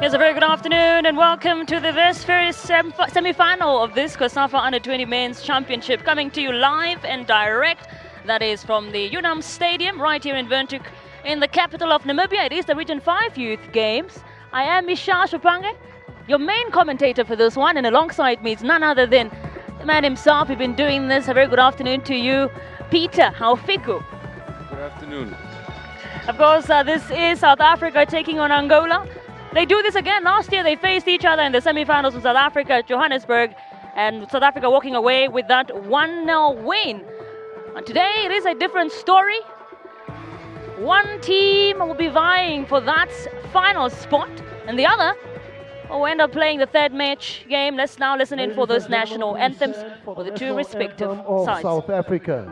Yes, a very good afternoon and welcome to the very semi-final of this COSAFA U20 Men's Championship, coming to you live and direct. That is from the UNAM Stadium right here in Windhoek in the capital of Namibia. It is the Region 5 Youth Games. I am Misha Shupange, your main commentator for this one, and alongside me is none other than the man himself. We've been doing this. A very good afternoon to you, Peter Haufiku. Good afternoon. Of course, this is South Africa taking on Angola. They do this again. Last year they faced each other in the semi-finals with South Africa at Johannesburg, and South Africa walking away with that 1-0 win. And today it is a different story. One team will be vying for that final spot, and the other will end up playing the third match game. Let's now listen in for those national anthems for the two respective sides. South Africa.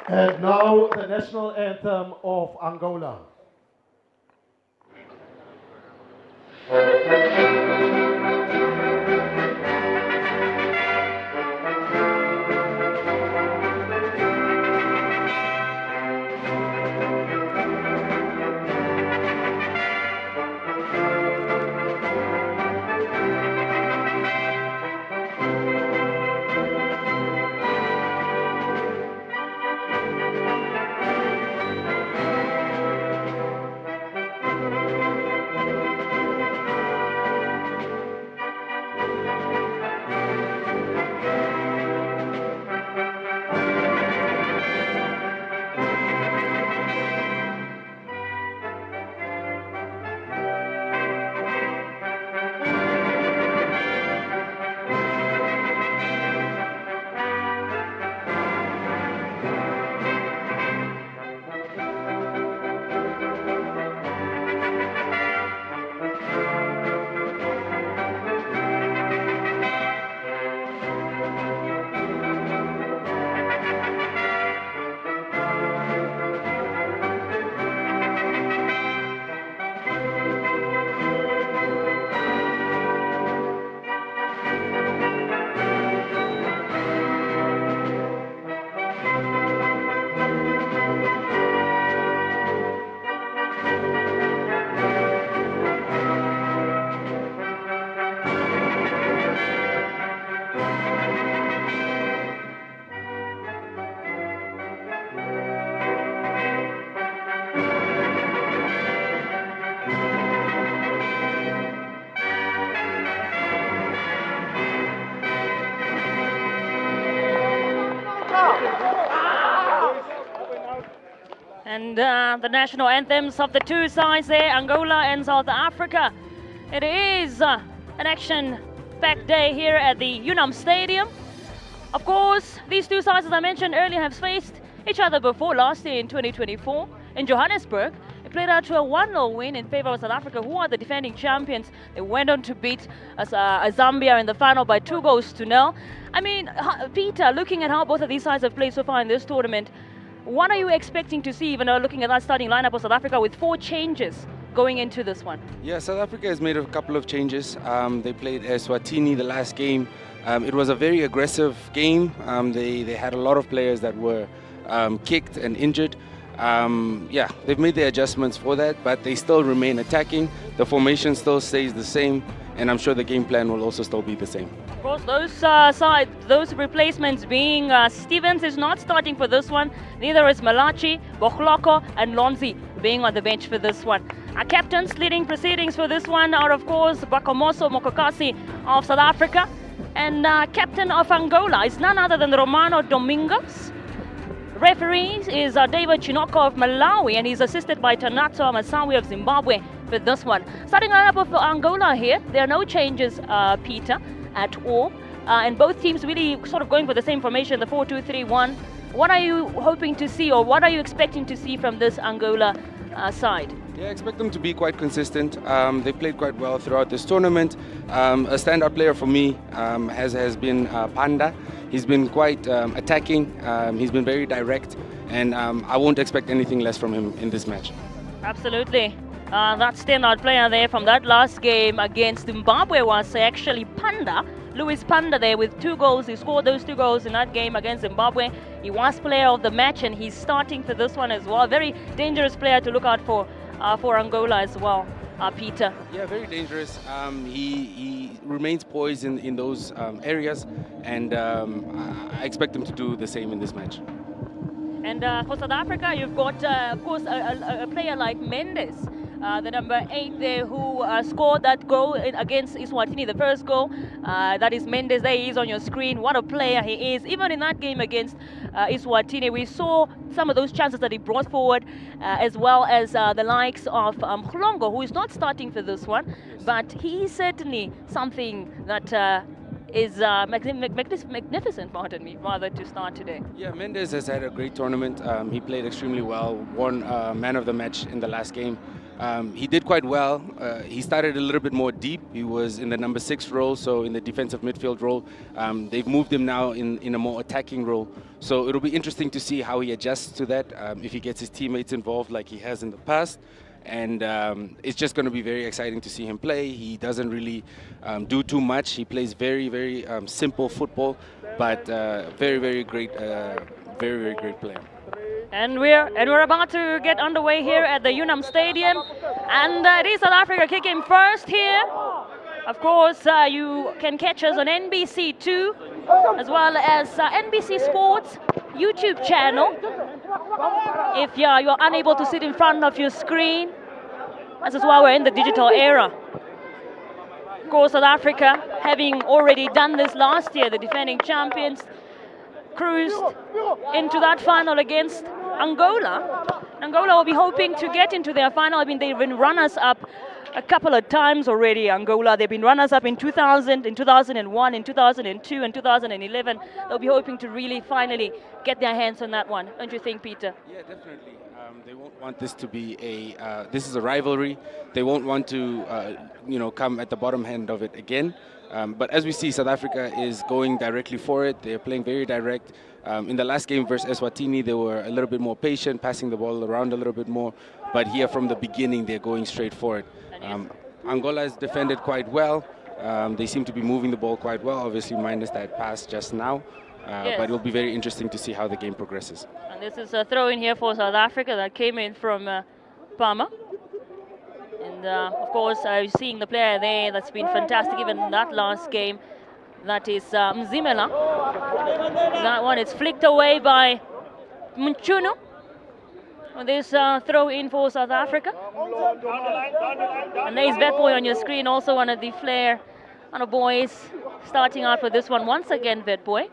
And now the national anthem of Angola. And the national anthems of the two sides there, Angola and South Africa. It is an action-packed day here at the UNAM Stadium. Of course, these two sides, as I mentioned earlier, have faced each other before last year in 2024 in Johannesburg. It played out to a 1-0 win in favor of South Africa, who are the defending champions. They went on to beat Zambia in the final by 2-0. I mean, Peter, looking at how both of these sides have played so far in this tournament, what are you expecting to see, even looking at that starting lineup of South Africa with 4 changes going into this one? Yeah, South Africa has made a couple of changes. They played Eswatini the last game. It was a very aggressive game. They had a lot of players that were kicked and injured. Yeah, they've made the adjustments for that, but they still remain attacking. The formation still stays the same, and I'm sure the game plan will also still be the same. Of course, those replacements being Stevens is not starting for this one. Neither is Malachi, Bochloko, and Lonzi being on the bench for this one. Our captains leading proceedings for this one are, of course, Bakomoso Mokokasi of South Africa, and captain of Angola is none other than Romano Domingos. Referee is David Chinoko of Malawi, and he's assisted by Tanato Masawi of Zimbabwe for this one. Starting lineup of Angola here, there are no changes, Peter, at all. And both teams really sort of going for the same formation, the 4-2-3-1. What are you hoping to see, or what are you expecting to see from this Angola side? Yeah, I expect them to be quite consistent. They've played quite well throughout this tournament. A standout player for me has been Panda. He's been quite attacking. He's been very direct, and I won't expect anything less from him in this match. Absolutely. That standout player there from that last game against Zimbabwe was actually Panda. Louis Panda there with 2 goals. He scored those 2 goals in that game against Zimbabwe. He was player of the match, and he's starting for this one as well. Very dangerous player to look out for Angola as well, Peter. Yeah, very dangerous. He remains poised in those areas, and I expect him to do the same in this match. And for South Africa, you've got, of course, a player like Mendes, the number 8 there, who scored that goal against Eswatini, the first goal. That is Mendes there. He is on your screen. What a player he is. Even in that game against Eswatini, we saw some of those chances that he brought forward, as well as the likes of Mhlongo, who is not starting for this one, but he is certainly something that is magnificent, pardon me, rather, to start today. Yeah, Mendes has had a great tournament. He played extremely well, won man of the match in the last game. He did quite well. He started a little bit more deep. He was in the number 6 role, so in the defensive midfield role. They've moved him now in a more attacking role. So it'll be interesting to see how he adjusts to that, if he gets his teammates involved like he has in the past. And it's just going to be very exciting to see him play. He doesn't really do too much. He plays very, very simple football, but very great player. And we're about to get underway here at the Unam Stadium, and it is South Africa kicking first here. Of course, you can catch us on NBC2 as well as NBC Sports YouTube channel. If you're unable to sit in front of your screen, this is why we're in the digital era. Of course, South Africa, having already done this last year, the defending champions, cruised into that final against Angola. Angola will be hoping to get into their final. I mean, they've been runners-up a couple of times already, Angola. They've been runners-up in 2000, in 2001, in 2002, and 2011. They'll be hoping to really finally get their hands on that one. Don't you think, Peter? Yeah, definitely. They won't want this to be this is a rivalry. They won't want to, come at the bottom end of it again. But as we see, South Africa is going directly for it. They're playing very direct. In the last game versus Eswatini, they were a little bit more patient, passing the ball around a little bit more. But here from the beginning, they're going straight for it. Angola has defended quite well. They seem to be moving the ball quite well, obviously minus that pass just now. Yes. But it'll be very interesting to see how the game progresses. And this is a throw in here for South Africa that came in from Palmer. And of course, seeing the player there that's been fantastic even in that last game. That is Mzimela. That one is flicked away by Mchunu. This throw in for South Africa. And there's Vetboy on your screen, also one of the Flair boys starting out for this one once again, Vetboy.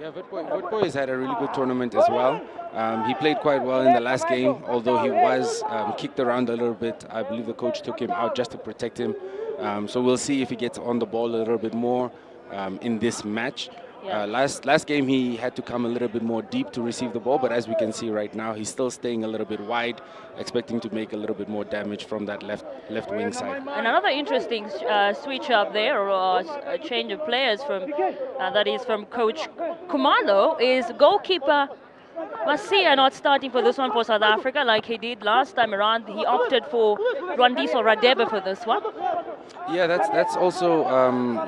Yeah, Vetboy has had a really good tournament as well. He played quite well in the last game, although he was kicked around a little bit. I believe the coach took him out just to protect him. So we'll see if he gets on the ball a little bit more in this match. Yeah. Last game he had to come a little bit more deep to receive the ball, but as we can see right now, he's still staying a little bit wide, expecting to make a little bit more damage from that left wing side. And another interesting switch up there, or a change of players from that is from Coach Kumalo, is goalkeeper Masia not starting for this one for South Africa like he did last time around. He opted for Rwandiso Radebe for this one. Yeah, that's also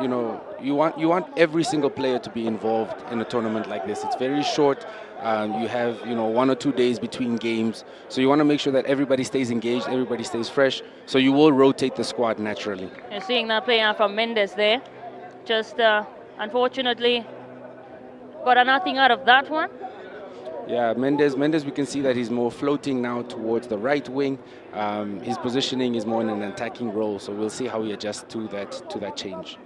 you know, you want every single player to be involved in a tournament like this. It's very short. You have, you know, 1 or 2 days between games, so you want to make sure that everybody stays engaged, everybody stays fresh. So you will rotate the squad naturally. You're seeing that play out from Mendes there. Just unfortunately got nothing out of that one. Yeah, Mendes, we can see that he's more floating now towards the right wing. His positioning is more in an attacking role, so we'll see how he adjusts to that change.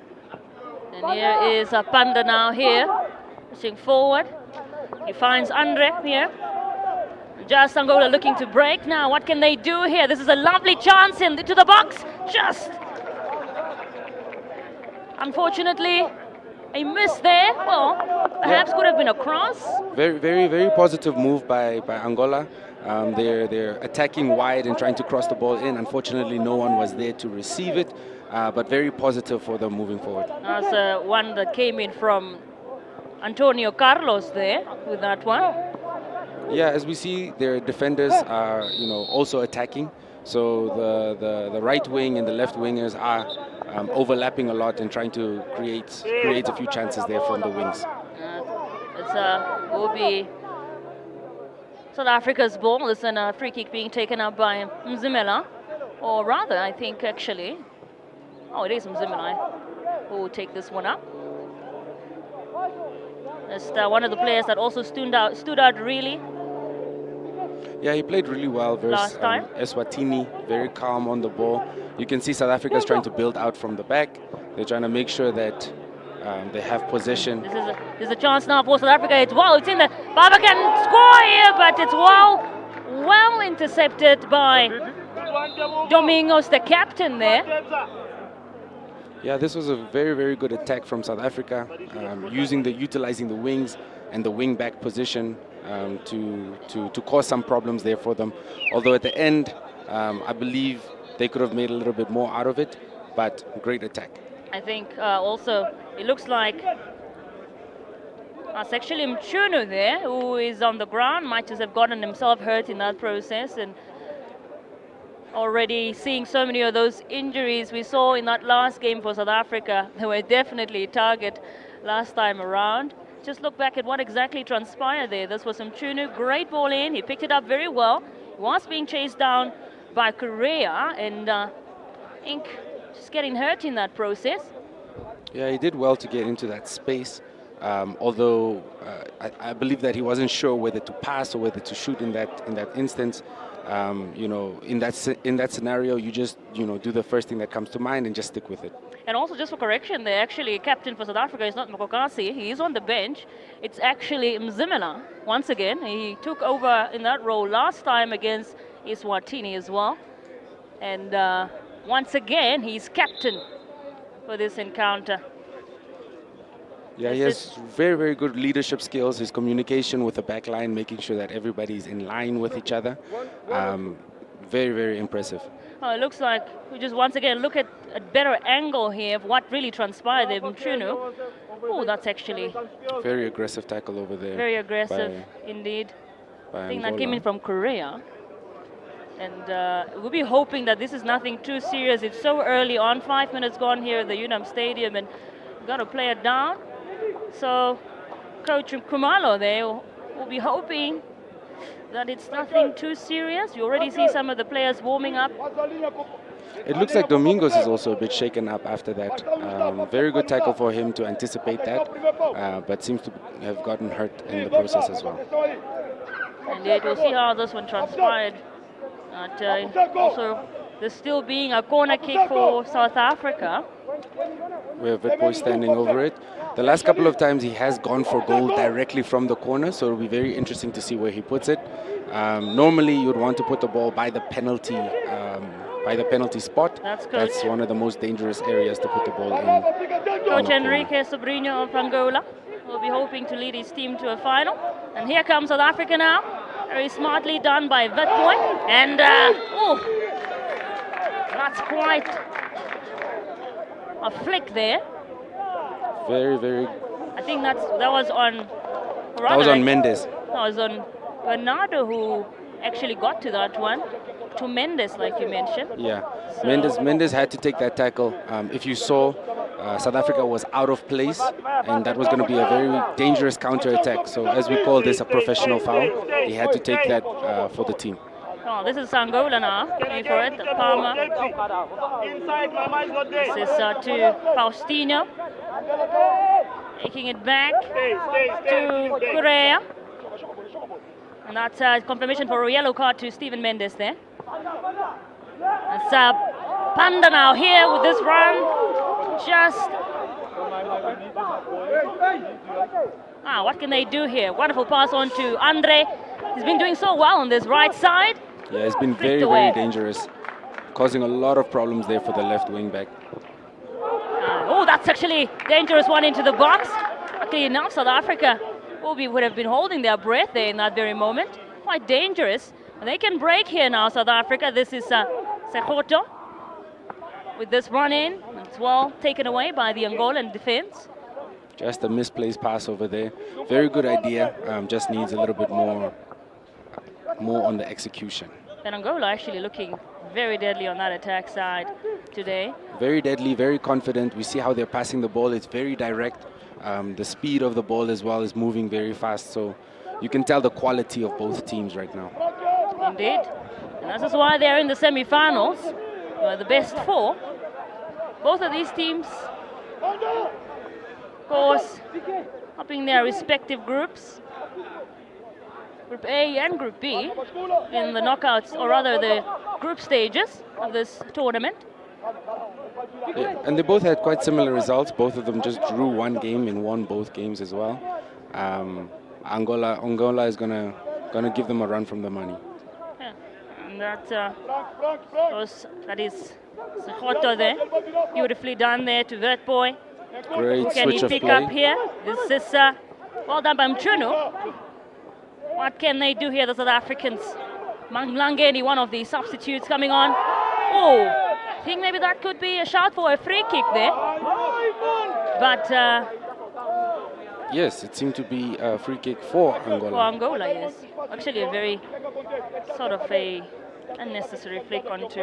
And here is Panda now here, pushing forward. He finds Andre here. Just Angola looking to break now. What can they do here? This is a lovely chance into the box. Just unfortunately a miss there. Well, perhaps could have been a cross. Very positive move by Angola. They're attacking wide and trying to cross the ball in. Unfortunately, no one was there to receive it, but very positive for them moving forward. That's one that came in from Antonio Carlos there with that one. Yeah, as we see, their defenders are, you know, also attacking. So the right wing and the left wingers are overlapping a lot and trying to create a few chances there from the wings. It will be South Africa's ball. It's a free kick being taken up by Mzimela, or rather, I think actually, oh, it is Mzimela who will take this one up. Just one of the players that also stood out really. Yeah, he played really well versus Eswatini, very calm on the ball. You can see South Africa's trying to build out from the back. They're trying to make sure that they have possession. This is a chance now for South Africa. It's in the Baba can score here, but it's well intercepted by Domingos, the captain there. Yeah, this was a very good attack from South Africa, utilizing the wings and the wing back position to cause some problems there for them. Although at the end, I believe they could have made a little bit more out of it, but great attack. I think also it looks like it's actually Mchunu there who is on the ground, might just have gotten himself hurt in that process, and already seeing so many of those injuries we saw in that last game for South Africa. They were definitely a target last time around. Just look back at what exactly transpired there. This was Mchunu, great ball in, he picked it up very well. He was being chased down by Korea, and I think just getting hurt in that process. Yeah, he did well to get into that space. Although I believe that he wasn't sure whether to pass or whether to shoot in that instance. You know, in that scenario, you just, you know, do the first thing that comes to mind and just stick with it. And also, just for correction, there actually captain for South Africa is not Mokokasi. He is on the bench. It's actually Mzimela. Once again, he took over in that role last time against Eswatini as well. And once again, he's captain for this encounter. Yeah, he has very good leadership skills. His communication with the back line, making sure that everybody's in line with each other. Very impressive. Oh, it looks like we just once again look at a better angle here of what really transpired there. Mchunu. Oh, that's actually very aggressive tackle over there. Very aggressive indeed. I think that came in from Korea. And we'll be hoping that this is nothing too serious. It's so early on, 5 minutes gone here at the UNAM Stadium, and we've got to play it down. So Coach Kumalo there will be hoping that it's nothing too serious. You already see some of the players warming up. It looks like Domingos is also a bit shaken up after that. Very good tackle for him to anticipate that, but seems to have gotten hurt in the process as well. Indeed, we'll see how this one transpired. Also, there's still being a corner kick for South Africa. We have Witboy standing over it. The last couple of times he has gone for goal directly from the corner, so it'll be very interesting to see where he puts it. Normally, you'd want to put the ball by the penalty spot. That's one of the most dangerous areas to put the ball in. Coach Enrique Sobrinho of Angola will be hoping to lead his team to a final. And here comes South Africa now. Very smartly done by Witboy. And, that's quite a flick there. Very. I think that was on. That was on Mendes. That was on Bernardo who actually got to that one, to Mendes, like you mentioned. Yeah, So- Mendes had to take that tackle. If you saw, South Africa was out of place, and that was going to be a very dangerous counter-attack. So as we call this a professional foul, he had to take that for the team. Oh, this is Angola now, going for it, Palmer. This is to Faustino. Taking it back to Correa. And that's confirmation for a yellow card to Steven Mendes there. It's Panda now here with this run. Just... what can they do here? Wonderful pass on to Andre. He's been doing so well on this right side. Yeah, it's been very, very dangerous, causing a lot of problems there for the left wing back. Oh, that's actually dangerous one into the box. Okay, enough, South Africa would have been holding their breath there in that very moment. Quite dangerous. And they can break here now, South Africa. This is Sekhoto with this run in. It's well taken away by the Angolan defense. Just a misplaced pass over there. Very good idea. Just needs a little bit more on the execution. And Angola actually looking very deadly on that attack side today. Very deadly, very confident. We see how they're passing the ball. It's very direct. The speed of the ball as well is moving very fast. So you can tell the quality of both teams right now. Indeed. And this is why they're in the semi-finals. The best four. Both of these teams, of course, upping their respective groups. Group A and Group B in the knockouts, or rather the group stages of this tournament. Yeah, and they both had quite similar results. Both of them just drew one game and won both games as well. Angola is gonna give them a run from the money. Yeah, and that is Sekhoto there. Beautifully done there to Vertboy. Great Can switch he of pick play. up here? This is well done by Mchunu. What can they do here, the South Africans? Manglangeni, one of the substitutes coming on. Oh, I think maybe that could be a shout for a free kick there. But yes, it seemed to be a free kick for Angola. for Angola, yes. Actually a very sort of a unnecessary flick onto...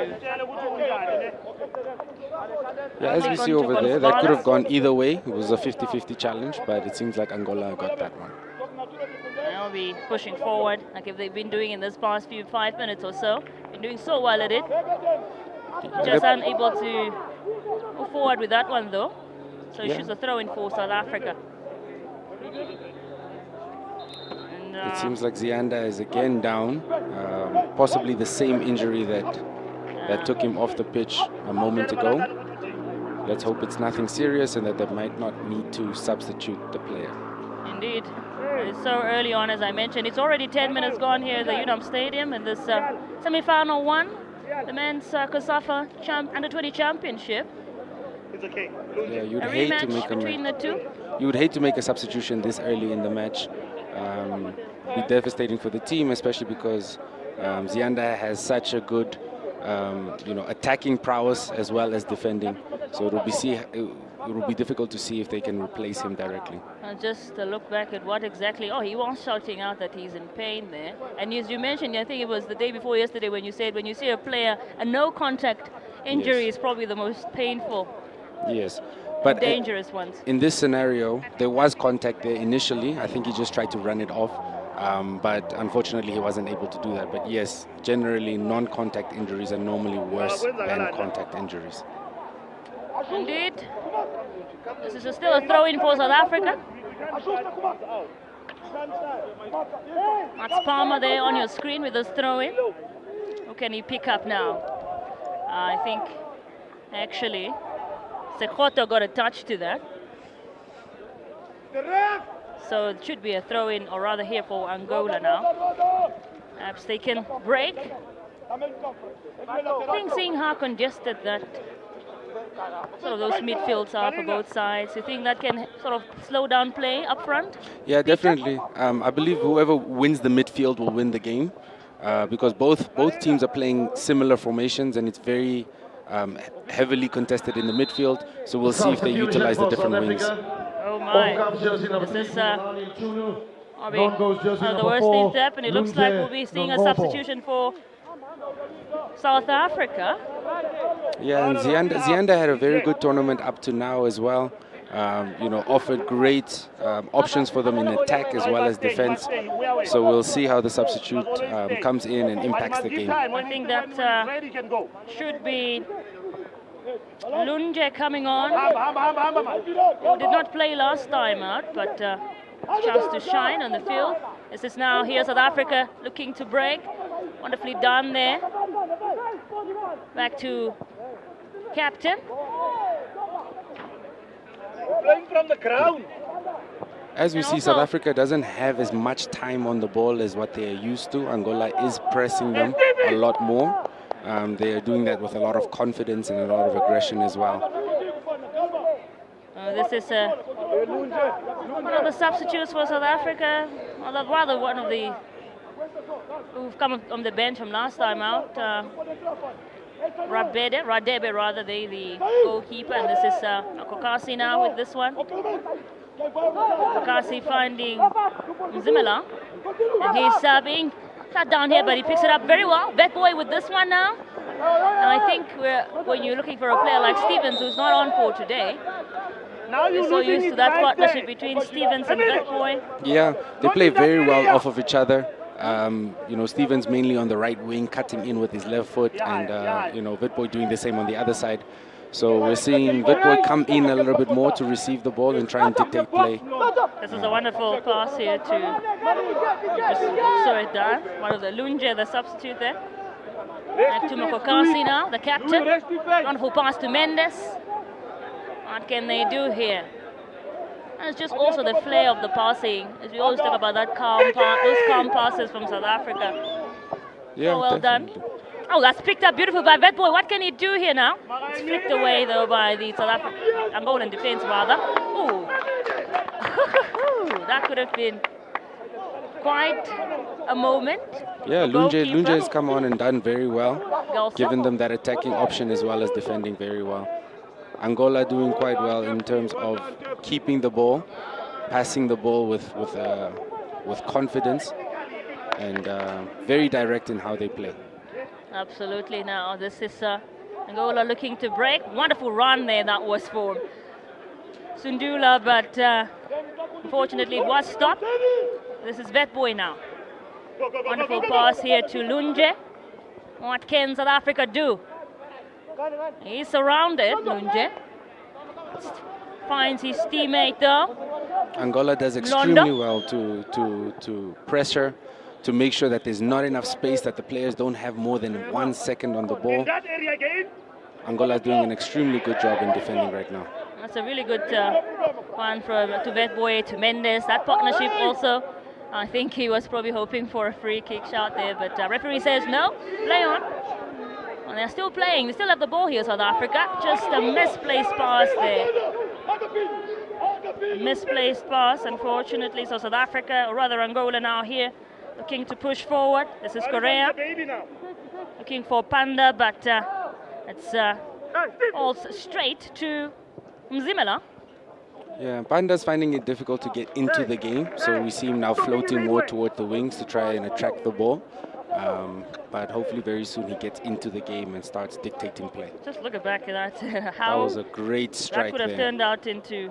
Yeah, as we see over there, that could have gone either way. It was a 50-50 challenge, but it seems like Angola got that one. They'll be pushing forward, like if they've been doing in this past 5 minutes or so. Been doing so well at it. Just unable to move forward with that one though. So Yeah. she's a throw-in for South Africa. And, It seems like Zianda is again down, possibly the same injury that took him off the pitch a moment ago. Let's hope it's nothing serious and that they might not need to substitute the player. Indeed. It's so early on, as I mentioned. It's already 10 minutes gone here at the UNAM Stadium in this semi-final one, the men's COSAFA Under-20 Championship. Yeah, you'd A hate to rematch make between the two. You would hate to make a substitution this early in the match. Be devastating for the team, especially because Zianda has such a good, attacking prowess as well as defending. So it will be difficult to see if they can replace him directly. Just look back at what exactly... Oh, he was shouting out that he's in pain there. And as you mentioned, I think it was the day before yesterday when you said when you see a player, a no-contact injury Yes. is probably the most painful, Yes, but dangerous ones. in this scenario, there was contact there initially. I think he just tried to run it off, but unfortunately he wasn't able to do that. But yes, generally non-contact injuries are normally worse than contact injuries. Indeed. This is still a throw-in for South Africa. That's Palmer there on your screen with this throw-in. Who can he pick up now? I think actually Sekhoto got a touch to that. So it should be a throw-in, or rather here for Angola now. Perhaps they can break. I think seeing how congested that sort of those midfields are for both sides, you think that can sort of slow down play up front? Yeah, definitely. I believe whoever wins the midfield will win the game because both teams are playing similar formations and it's very heavily contested in the midfield. So we'll see if they utilize the different wings. Oh my. This is Non-goes jersey the number worst 4, things happen. It looks like Lunje we'll be seeing a Nongobo. substitution for South Africa. Yeah, and Zianda had a very good tournament up to now as well. You know, offered great options for them in attack as well as defense. So we'll see how the substitute comes in and impacts the game. I think that should be Lunje coming on. Who did not play last time out, but chance to shine on the field. This is now here South Africa looking to break. Wonderfully done there. Back to captain. Playing from the ground. As we see, South Africa doesn't have as much time on the ball as what they are used to. Angola is pressing them a lot more. They are doing that with a lot of confidence and a lot of aggression as well. This is one of the substitutes for South Africa, or rather one of the who've come on the bench from last time out. Radebe rather, the goalkeeper, and this is Kokasi now with this one. Kokasi finding Zimela, and he's being cut down here, but he picks it up very well. Vetboy with this one now, and I think when you're looking for a player like Stevens, who's not on for today, we're so used to that partnership between Stevens and Vetboy. Yeah, they play very well off of each other. You know, Stevens mainly on the right wing, cutting in with his left foot, and you know, Vetboy doing the same on the other side. So we're seeing Vetboy come in a little bit more to receive the ball and try and dictate play. This is a wonderful pass here to just slow it down. One of the Lunje, the substitute there. Back to Mokokasi now, the captain. Wonderful pass to Mendes. What can they do here? And it's just also the flair of the passing. As we always talk about that those calm passes from South Africa. Yeah, so well definitely done. Oh, that's picked up beautiful by Vetboy. What can he do here now? It's flicked away though by the South African Angolan defense rather. Ooh. That could have been quite a moment. Yeah, Lunje has come on and done very well, given them that attacking option as well as defending very well. Angola doing quite well in terms of keeping the ball, passing the ball with confidence, and very direct in how they play. Absolutely. Now this is Angola looking to break. Wonderful run there that was for Sundula, but unfortunately it was stopped. This is Vetboy now. Wonderful pass here to Lunje. What can South Africa do? He's surrounded, Lunje. Finds his teammate though. Angola does extremely well to pressure, to make sure that there's not enough space, that the players don't have more than 1 second on the ball. Angola is doing an extremely good job in defending right now. That's a really good one to Vetboy, to Mendes. That partnership also, I think he was probably hoping for a free kick shot there, but referee says no, play on. And they're still playing, they still have the ball here, South Africa. Just a misplaced pass there. A misplaced pass, unfortunately. So South Africa, or rather Angola now here, looking to push forward. This is Korea. Looking for Panda, but it's all straight to Mzimela. Yeah, Panda's finding it difficult to get into the game, so we see him now floating more toward the wings to try and attract the ball. But hopefully very soon he gets into the game and starts dictating play. Just look back at that. That was a great strike that could have there. turned out into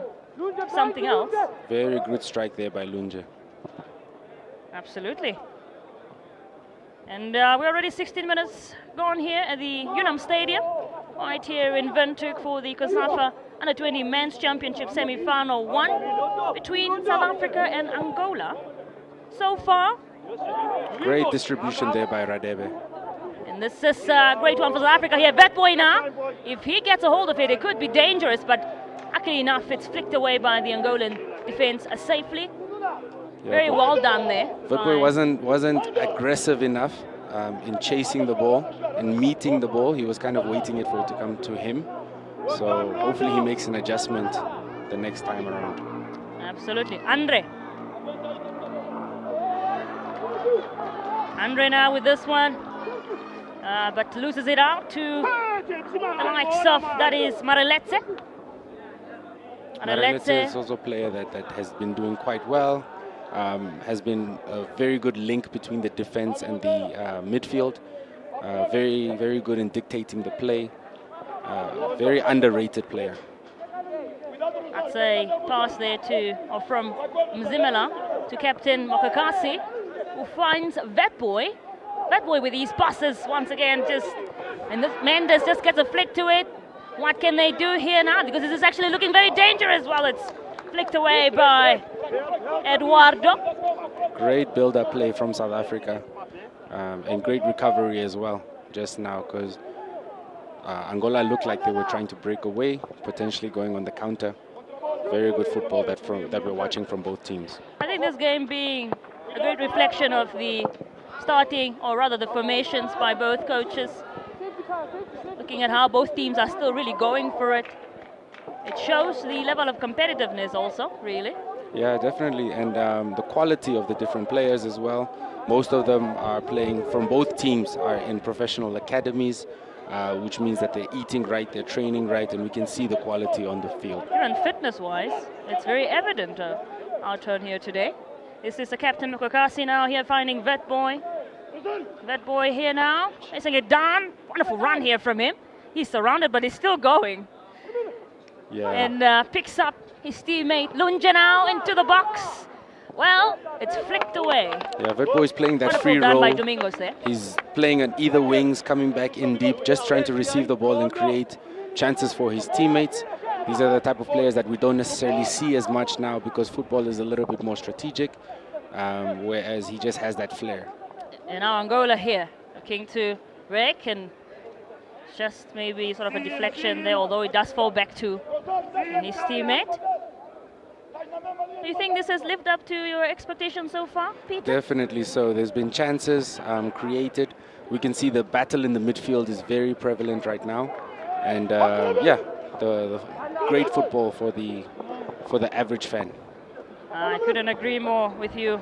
something else. Very good strike there by Lunje. Absolutely. And we're already 16 minutes gone here at the UNAM Stadium, right here in Windhoek for the COSAFA U20 Men's Championship semi-final 1 between South Africa and Angola. So far, great distribution there by Radebe. and this is a great one for South Africa here. Vetboy now, if he gets a hold of it, it could be dangerous, but luckily enough, it's flicked away by the Angolan defense safely. Yeah, very well done there. Vetboy wasn't aggressive enough in chasing the ball and meeting the ball. He was kind of waiting for it to come to him. So hopefully he makes an adjustment the next time around. Absolutely. Andre now with this one, but loses it out to the likes of, that is Mareletse. Mareletse is also a player that has been doing quite well. has been a very good link between the defense and the midfield. Very, very good in dictating the play. Very underrated player. That's a pass there or from Mzimela to captain Mokakasi, who finds Vetboy. Vetboy with these passes once again, and this Mendes just gets a flick to it. What can they do here now? Because this is actually looking very dangerous. Well, it's flicked away by Eduardo. Great build-up play from South Africa, and great recovery as well just now, because Angola looked like they were trying to break away, potentially going on the counter. Very good football that we're watching from both teams. I think this game being a great reflection of the starting, or rather the formations by both coaches. Looking at how both teams are still really going for it. It shows the level of competitiveness also, really. Yeah, definitely, and the quality of the different players as well. Most of them are playing from both teams are in professional academies, which means that they're eating right, they're training right, and we can see the quality on the field. And fitness-wise, it's very evident our turn here today. This is the captain Mokakasi now here finding Vetboy. Vetboy here now, chasing it down. Wonderful run here from him. He's surrounded, but he's still going. Yeah. And picks up his teammate Lunja now into the box. Well, it's flicked away. Yeah, Vetboy is playing that Wonderful free done role. by Domingos there. He's playing on either wings, coming back in deep, just trying to receive the ball and create chances for his teammates. These are the type of players that we don't necessarily see as much now, because football is a little bit more strategic, whereas he just has that flair. And now Angola here, looking to Rick, and just maybe sort of a deflection there, although it does fall back to his teammate. Do you think this has lived up to your expectations so far, Peter? Definitely so. There's been chances created. We can see the battle in the midfield is very prevalent right now. And yeah, the great football for the average fan. I couldn't agree more with you.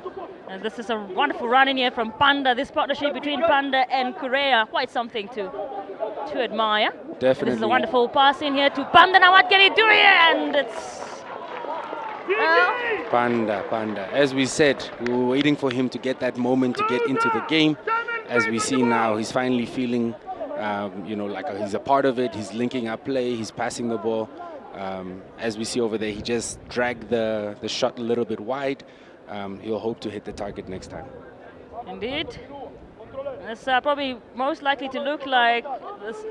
And this is a wonderful run in here from Panda. This partnership between Panda and Correa, quite something to admire. Definitely. This is a wonderful pass in here to Panda. Now what can he do here? And it's... Panda. As we said, we were waiting for him to get that moment to get into the game. As we see now, he's finally feeling, like he's a part of it. He's linking up play. He's passing the ball. As we see over there, he just dragged the shot a little bit wide. He'll hope to hit the target next time. Indeed. It's probably most likely to look like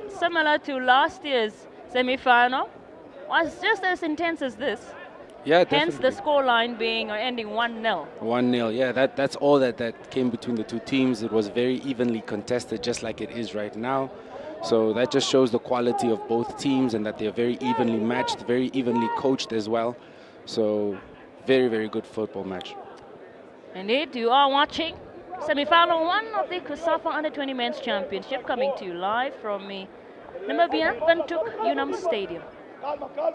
similar to last year's semi-final. Was just as intense as this. Yeah, hence definitely. the scoreline being or ending 1-0. 1-0, yeah, that's all that came between the two teams. It was very evenly contested, just like it is right now. So that just shows the quality of both teams and that they're very evenly matched, very evenly coached as well. So very, very good football match. Indeed, you are watching semi-final 1 of the COSAFA Under-20 Men's Championship, coming to you live from the Namibian Windhoek UNAM Stadium.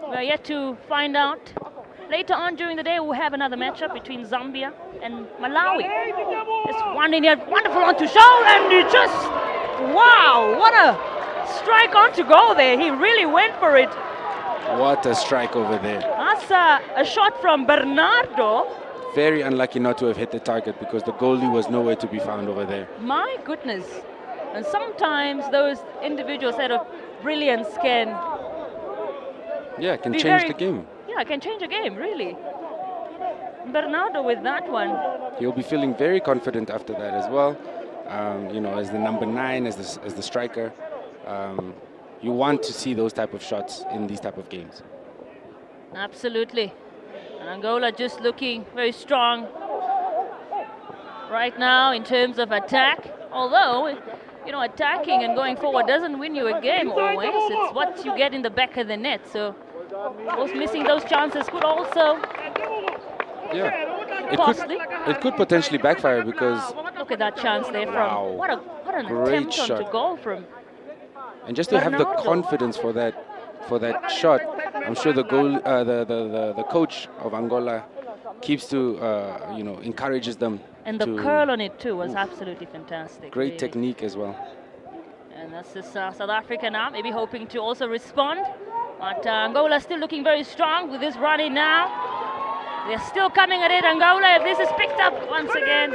We are yet to find out. Later on during the day, we'll have another matchup between Zambia and Malawi. This one in here, wonderful on to show, and he just, wow, what a strike on to goal there. He really went for it. What a strike over there. That's a shot from Bernardo. Very unlucky not to have hit the target, because the goalie was nowhere to be found over there. My goodness. And sometimes those individuals out of brilliance can change the game. Yeah, can change a game, really. Bernardo with that one. He'll be feeling very confident after that as well. As the number 9, as the striker, you want to see those type of shots in these type of games. Absolutely. And Angola just looking very strong right now in terms of attack. Although, attacking and going forward doesn't win you a game always. It's what you get in the back of the net. So, those missing those chances could also it could potentially backfire, because look at that chance there from what an great attempt shot on to goal from and just to have the Bernardo. confidence for that shot. I'm sure the coach of Angola keeps to encourages them. And the curl on it too was absolutely fantastic. Great really. technique as well. And that's this South Africa now, maybe hoping to also respond. But Angola still looking very strong with this run in now. They're still coming at it, Angola. If this is picked up once again,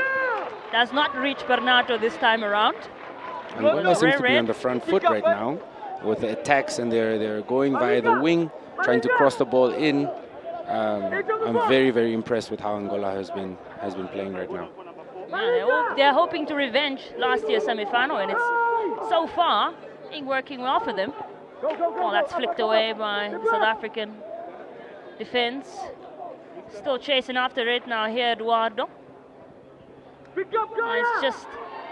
does not reach Bernardo this time around. Angola seems to be on the front foot right now with the attacks, and they're going via the wing, trying to cross the ball in. I'm very, very impressed with how Angola has been playing right now. Yeah, they're hoping to revenge last year's semi-final, and it's so far been working well for them. Oh, that's flicked away by the South African defense. Still chasing after it now here, Eduardo. It's just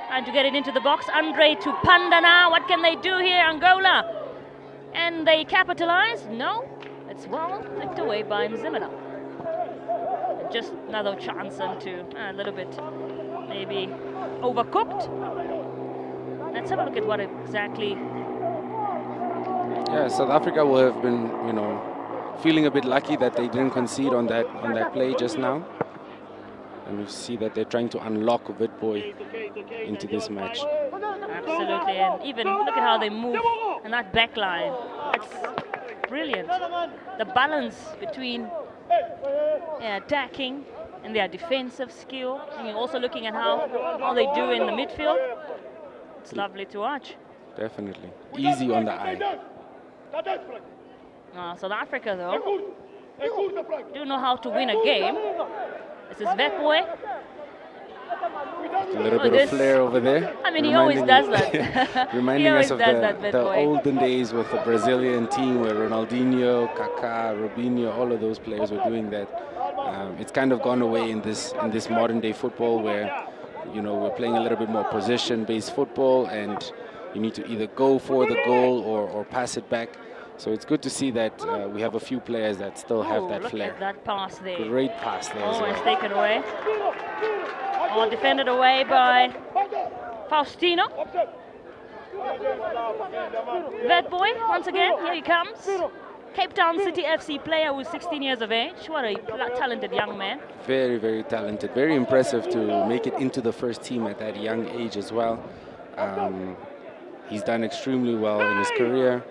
trying to get it into the box. Andre to Panda now. What can they do here, Angola? And they capitalize? No. It's well flicked away by Mzimela. Just another chance into a little bit maybe overcooked. Let's have a look at what exactly. Yeah, South Africa will have been, feeling a bit lucky that they didn't concede on that play just now. And we see that they're trying to unlock Witboy into this match. Absolutely, and even look at how they move and that back line. It's brilliant. The balance between attacking and their defensive skill. And you're also looking at how they do in the midfield. It's lovely to watch. Definitely. Easy on the eye. South Africa, though, do know how to win a game. This is Witboy. A little bit of flair over there. I mean, he always does that. Reminding us of the olden days with the Brazilian team where Ronaldinho, Kaká, Robinho, all of those players were doing that. It's kind of gone away in this modern day football where, we're playing a little bit more position-based football, and you need to either go for the goal or pass it back. So it's good to see that we have a few players that still have that flair. Look at that pass there. Great pass there as well. It's taken away. Defended away by Faustino. Witboy, once again, here he comes. Cape Town City FC player who's 16 years of age. What a talented young man. Very, very talented. Very impressive to make it into the first team at that young age as well. He's done extremely well in his career.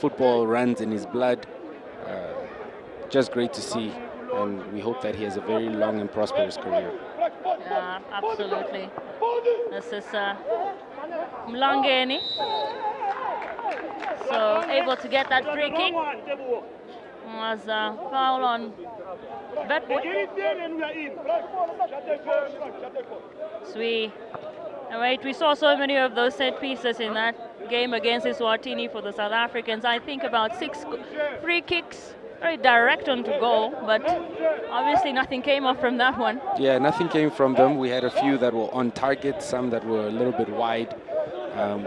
Football runs in his blood. Just great to see, and we hope that he has a very long and prosperous career. Yeah, absolutely. This is Mlangeni. So able to get that free kick. Was a foul on Witboy. We saw so many of those set pieces in that game against Eswatini for the South Africans. I think about 6 free kicks, very direct onto goal, but obviously nothing came off from that one. Yeah, nothing came from them. We had a few that were on target, some that were a little bit wide.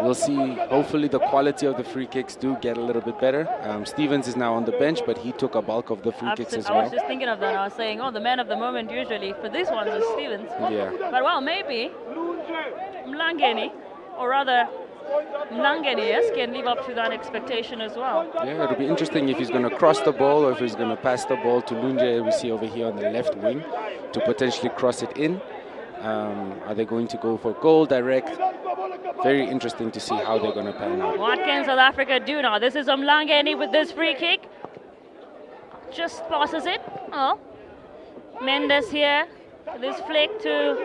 We'll see. Hopefully the quality of the free kicks do get a little bit better. Stevens is now on the bench, but he took a bulk of the free kicks as well. I was just thinking of that. I was saying, the man of the moment usually for this one is Stevens. Yeah. But maybe Mlangeni, or rather Mlangeni, can live up to that expectation as well. Yeah, it'll be interesting if he's going to cross the ball or if he's going to pass the ball to Lunje, we see over here on the left wing, to potentially cross it in. Are they going to go for goal direct? Very interesting to see how they're going to pan out. What can South Africa do now? This is Mlangeni with this free kick. Just passes it. Mendes here. This flick to...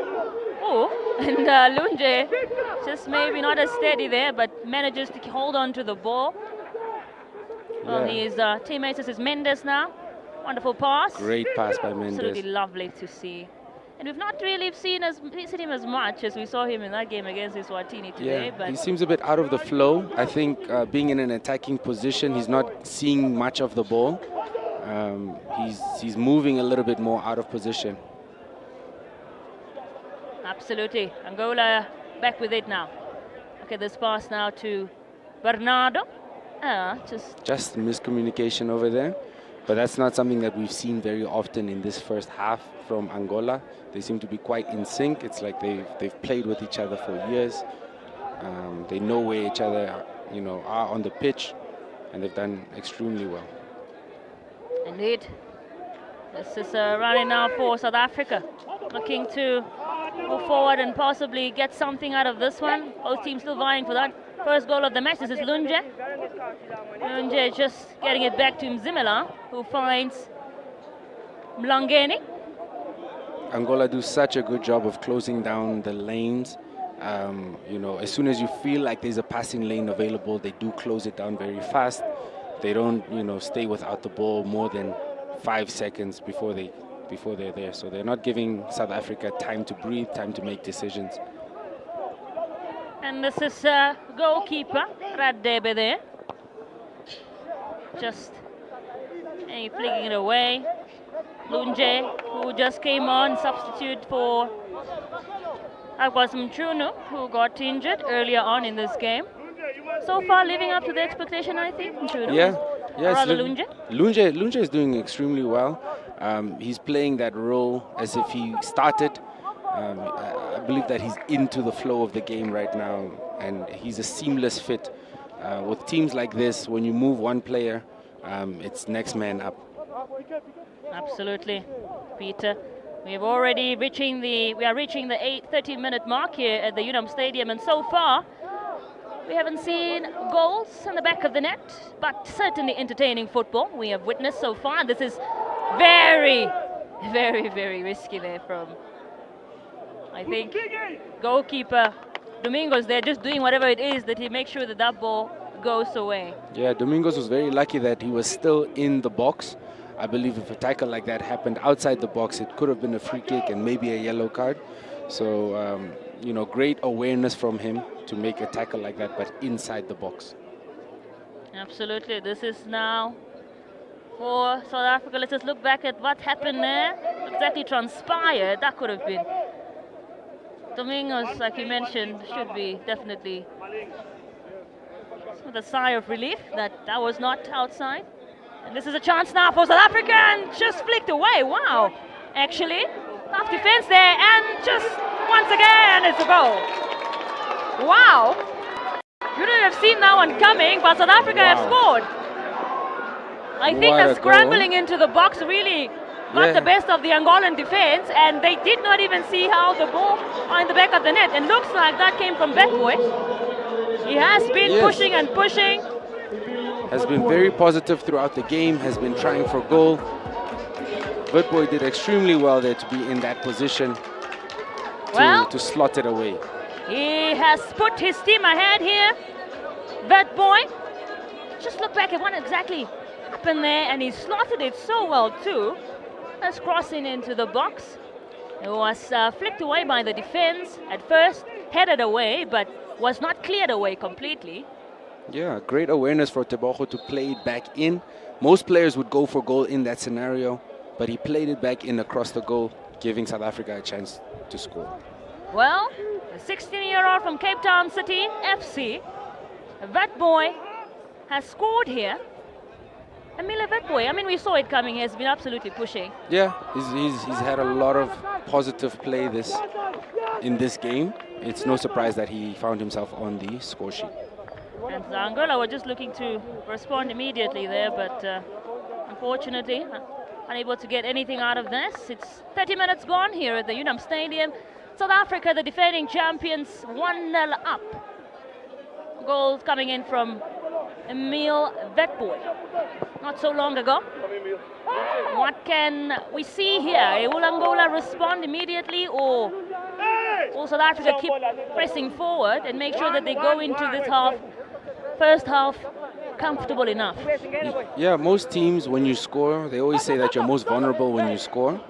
and Lunje just maybe not as steady there, but manages to hold on to the ball. Well, his teammate is Mendes now. Wonderful pass. Great pass by Mendes. Absolutely lovely to see. And we've not really seen him as much as we saw him in that game against Eswatini today. Yeah, but he seems a bit out of the flow. I think being in an attacking position, he's not seeing much of the ball. He's moving a little bit more out of position. Absolutely. Angola back with it now. Okay, this pass now to Bernardo. Just miscommunication over there. But that's not something that we've seen very often in this first half from Angola. They seem to be quite in sync. It's like they've played with each other for years. They know where each other are on the pitch, and they've done extremely well. Indeed. This is running now for South Africa, looking to move forward and possibly get something out of this one. Both teams still vying for that first goal of the match. This is Lunje. Lunje just getting it back to Mzimela, who finds Mlangeni. Angola do such a good job of closing down the lanes. You know, as soon as you feel like there's a passing lane available, they do close it down very fast. They don't, you know, stay without the ball more than 5 seconds before they're there. So they're not giving South Africa time to breathe, time to make decisions. And this is goalkeeper Radebe there. Just flicking it away. Lunje, who just came on, substitute for Mchunu, who got injured earlier on in this game. So far, living up to the expectation, I think. Mchunu. Yeah, yes. Lunje. Lunje is doing extremely well. He's playing that role as if he started. I believe that he's into the flow of the game right now, and he's a seamless fit. With teams like this, when you move one player, it's next man up. Absolutely, Peter. We are reaching the 30-minute mark here at the UNAM Stadium, and so far we haven't seen goals in the back of the net, but certainly entertaining football we have witnessed so far. This is very, very, very risky there from, I think, goalkeeper Domingos. They're just doing whatever it is that he makes sure that that ball goes away. Yeah, Domingos was very lucky that he was still in the box. I believe if a tackle like that happened outside the box, it could have been a free kick and maybe a yellow card. So, you know, great awareness from him to make a tackle like that, but inside the box. Absolutely. This is now for South Africa. Let's just look back at what happened there. What exactly transpired. That could have been. Domingos, like you mentioned, should be definitely with a sigh of relief that was not outside. And this is a chance now for South Africa, and just flicked away. Wow. Actually, tough defense there, and just once again, it's a goal. Wow. You didn't have seen that one coming, but South Africa have scored. I think the scrambling into the box really got the best of the Angolan defense, and they did not even see how the ball on the back of the net. And looks like that came from Betboy. He has been pushing and pushing. Has been very positive throughout the game, has been trying for goal. Betboy did extremely well there to be in that position to slot it away. He has put his team ahead here. Betboy. Just look back at what exactly happened there, and he slotted it so well too. That's crossing into the box. It was flicked away by the defense at first, headed away, but was not cleared away completely. Yeah, great awareness for Tebogo to play it back in. Most players would go for goal in that scenario, but he played it back in across the goal, giving South Africa a chance to score. Well, the 16-year-old from Cape Town City FC, Betboy, has scored here. Emile Betboy, I mean, we saw it coming. He has been absolutely pushing. Yeah, he's had a lot of positive play in this game. It's no surprise that he found himself on the score sheet. And Angola were just looking to respond immediately there, but unfortunately unable to get anything out of this. It's 30 minutes gone here at the UNAM Stadium. South Africa, the defending champions, 1-0 up. Goals coming in from Emile Betboy not so long ago. What can we see here? Will Angola respond immediately, or will South Africa keep pressing forward and make sure that they go into this first half comfortable enough? Yeah, most teams, when you score, they always say that you're most vulnerable when you score.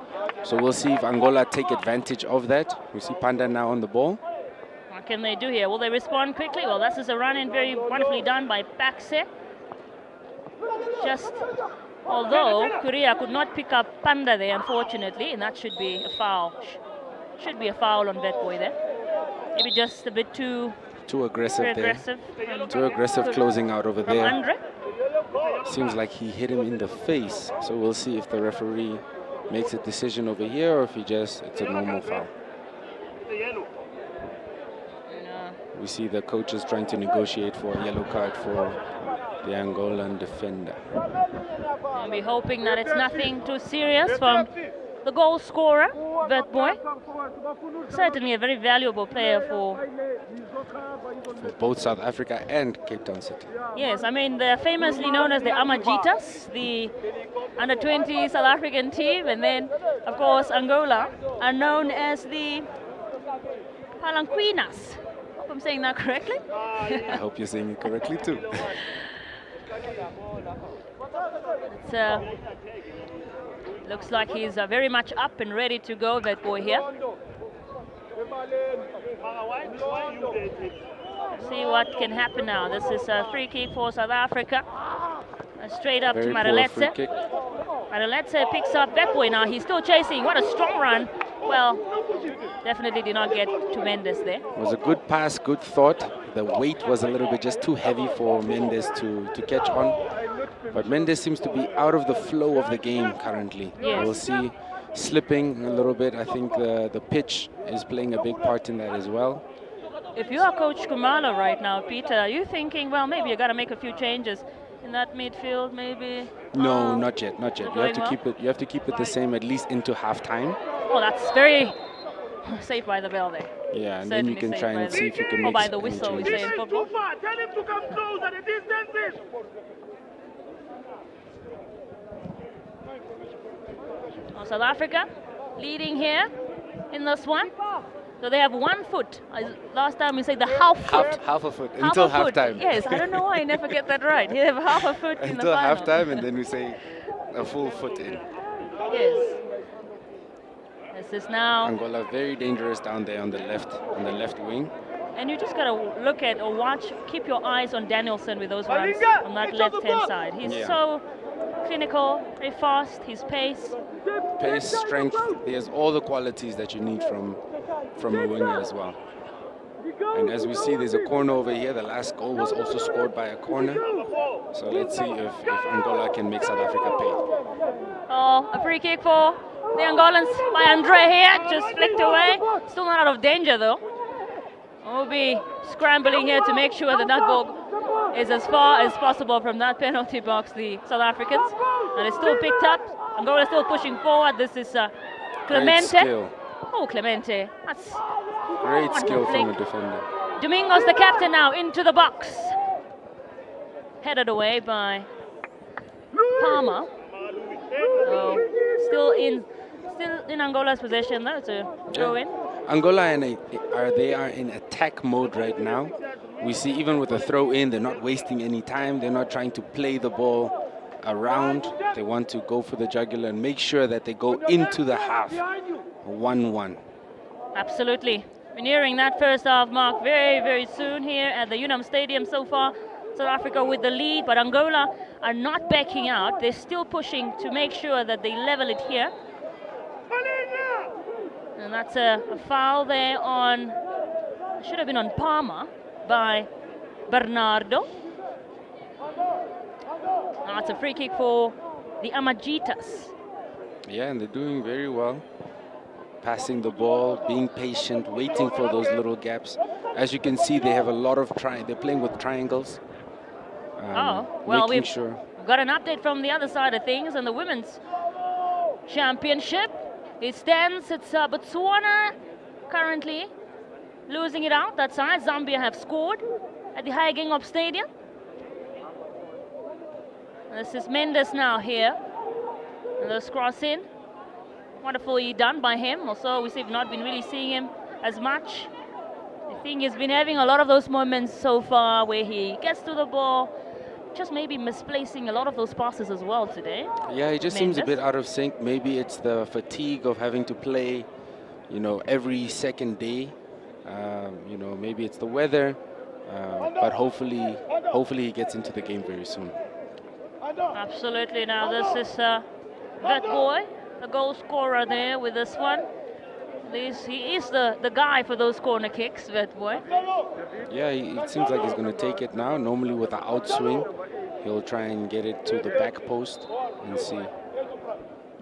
So we'll see if Angola take advantage of that. We see Panda now on the ball. What can they do here? Will they respond quickly? Well, this is a run-in very wonderfully done by Paxe. Just, although Korea could not pick up Panda there, unfortunately, and that should be a foul. Should be a foul on Betboy there. Maybe just a bit too aggressive there. Too aggressive closing out over there. Andre. Seems like he hit him in the face. So we'll see if the referee makes a decision over here, or if it's a normal foul. We see the coaches trying to negotiate for a yellow card for the Angolan defender. I'll be hoping that it's nothing too serious from the goal scorer, that boy. Certainly a very valuable player for both South Africa and Cape Town City. Yes, I mean, they're famously known as the Amajitas, the under-20 South African team, and then, of course, Angola are known as the Palanquinas. Hope I'm saying that correctly. I hope you're saying it correctly too. Looks like he's very much up and ready to go, that boy here. See what can happen now. This is a free kick for South Africa. Straight up Very to poor Maraletse. free kick. Maraletse picks up that boy now. He's still chasing. What a strong run. Well, definitely did not get to Mendes there. It was a good pass, good thought. The weight was a little bit just too heavy for Mendes to catch on. But Mendes seems to be out of the flow of the game currently. Yes. We'll see slipping a little bit. I think the pitch is playing a big part in that as well. If you are Coach Kumalo right now, Peter, are you thinking, well, maybe you got to make a few changes in that midfield, maybe? No, not yet, not yet. You have to well? keep it. You have to keep it the same at least into halftime. Oh, that's very safe by the bell there. Yeah, and then you can try and see if you can make by the any whistle, we changes. say in football. Tell him to come closer, the distance is. South Africa leading here in this one. So they have 1 foot. Last time we said the half foot. Half a foot Half until a foot. halftime. Yes, I don't know why I never get that right. They have half a foot in the Until final. halftime, and then we say a full foot in. Yes. This is now, Angola very dangerous down there on the left wing. and you just gotta look at or watch, keep your eyes on Danielson with those runs on that left-hand side. He's so clinical, very fast, his pace. Pace, strength, he has all the qualities that you need from a winger as well. And as we see, there's a corner over here. The last goal was also scored by a corner. So let's see if Angola can make South Africa pay. Oh, a free kick for the Angolans by Andre here, just flicked away. Still not out of danger though. We'll be scrambling here to make sure that ball is as far as possible from that penalty box, the South Africans. And it's still picked up. Angola still pushing forward. This is Clemente. Great skill. Oh, Clemente. That's Great skill wonderful. from a defender. Domingos, the captain, now into the box. Headed away by Palmer. So still in Angola's possession though to throw in. Angola are in attack mode right now. We see even with the throw in, they're not wasting any time. They're not trying to play the ball around. They want to go for the jugular and make sure that they go into the half. 1-1. Absolutely. We're nearing that first half mark very, very soon here at the Unam Stadium so far. South Africa with the lead, but Angola are not backing out. They're still pushing to make sure that they level it here. And that's a foul there on, should have been on Palmer by Bernardo. Now it's a free kick for the Amajitas. Yeah, and they're doing very well. Passing the ball, being patient, waiting for those little gaps. As you can see, they have a lot of they're playing with triangles. We've got an update from the other side of things on the women's championship. It stands, it's Botswana currently losing it out that side. Zambia have scored at the Higginop Stadium. This is Mendes now here. And let's cross in. Wonderfully done by him. Also, we've not been really seeing him as much. I think he's been having a lot of those moments so far where he gets to the ball, just maybe misplacing a lot of those passes as well today. Yeah, he just seems a bit out of sync. Maybe it's the fatigue of having to play, every second day. Maybe it's the weather. But hopefully he gets into the game very soon. Absolutely. Now this is that boy, the goal scorer there with this one. He is the guy for those corner kicks, that boy. Yeah, it seems like he's going to take it now. Normally with the outswing, he'll try and get it to the back post and see.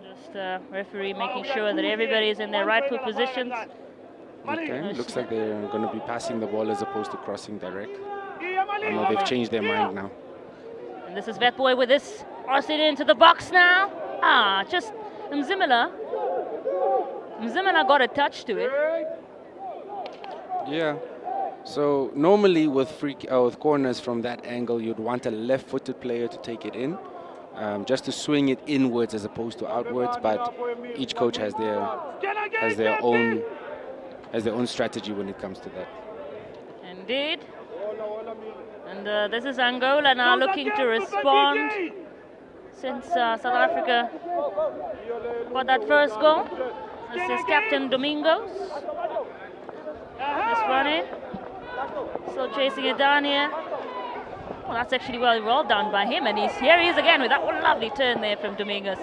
Just referee making sure that everybody is in their rightful positions. Okay, looks like they're going to be passing the ball as opposed to crossing direct. I know they've changed their mind now. And this is Vetboy with this. Crossing into the box now. Just Mzimela Mzimela got a touch to it. Yeah. So normally with with corners from that angle, you'd want a left-footed player to take it in, just to swing it inwards as opposed to outwards. But each coach has their own strategy when it comes to that. Indeed. And this is Angola now looking to respond since South Africa got that first goal. This is Captain Domingos. Just running. Still chasing it down here. Well, that's actually well done by him. And here he is again with that one lovely turn there from Domingos.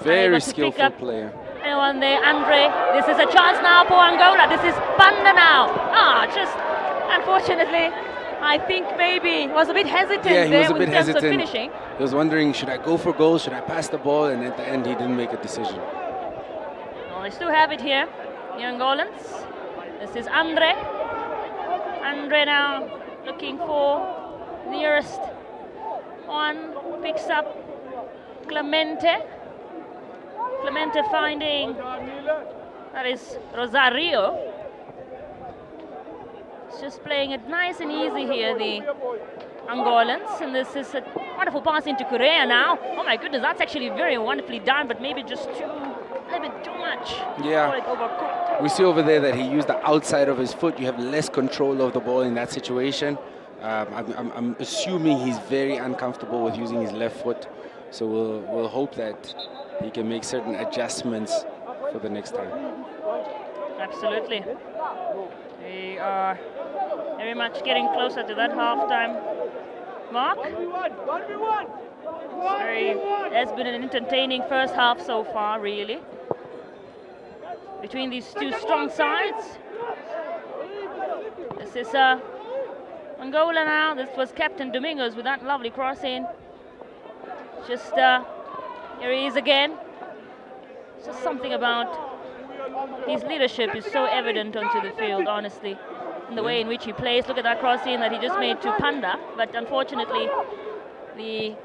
Very skillful player. Anyone there, Andre. This is a chance now for Angola. This is Panda now. Just unfortunately, I think maybe was a bit hesitant yeah, he there was a bit in terms hesitant. of finishing. He was wondering, should I go for goal? Should I pass the ball? And at the end, he didn't make a decision. Well, they still have it here, the Angolans. This is Andre. Andre now looking for nearest one. Picks up Clemente. Clemente finding, that is Rosario. It's just playing it nice and easy here, the Angolans. And this is a wonderful pass into Correa now. Oh my goodness, that's actually very wonderfully done, but maybe just a little bit too much. Yeah. We see over there that he used the outside of his foot. You have less control of the ball in that situation. I'm assuming he's very uncomfortable with using his left foot. So we'll hope that he can make certain adjustments for the next time. Absolutely. We are very much getting closer to that half-time mark. It's been an entertaining first half so far, really, between these two strong sides. This is Angola now. This was Captain Domingos with that lovely cross in. Just here he is again. Just something about his leadership is so evident onto the field, honestly, in the way in which he plays. Look at that cross in that he just made to Panda, but unfortunately the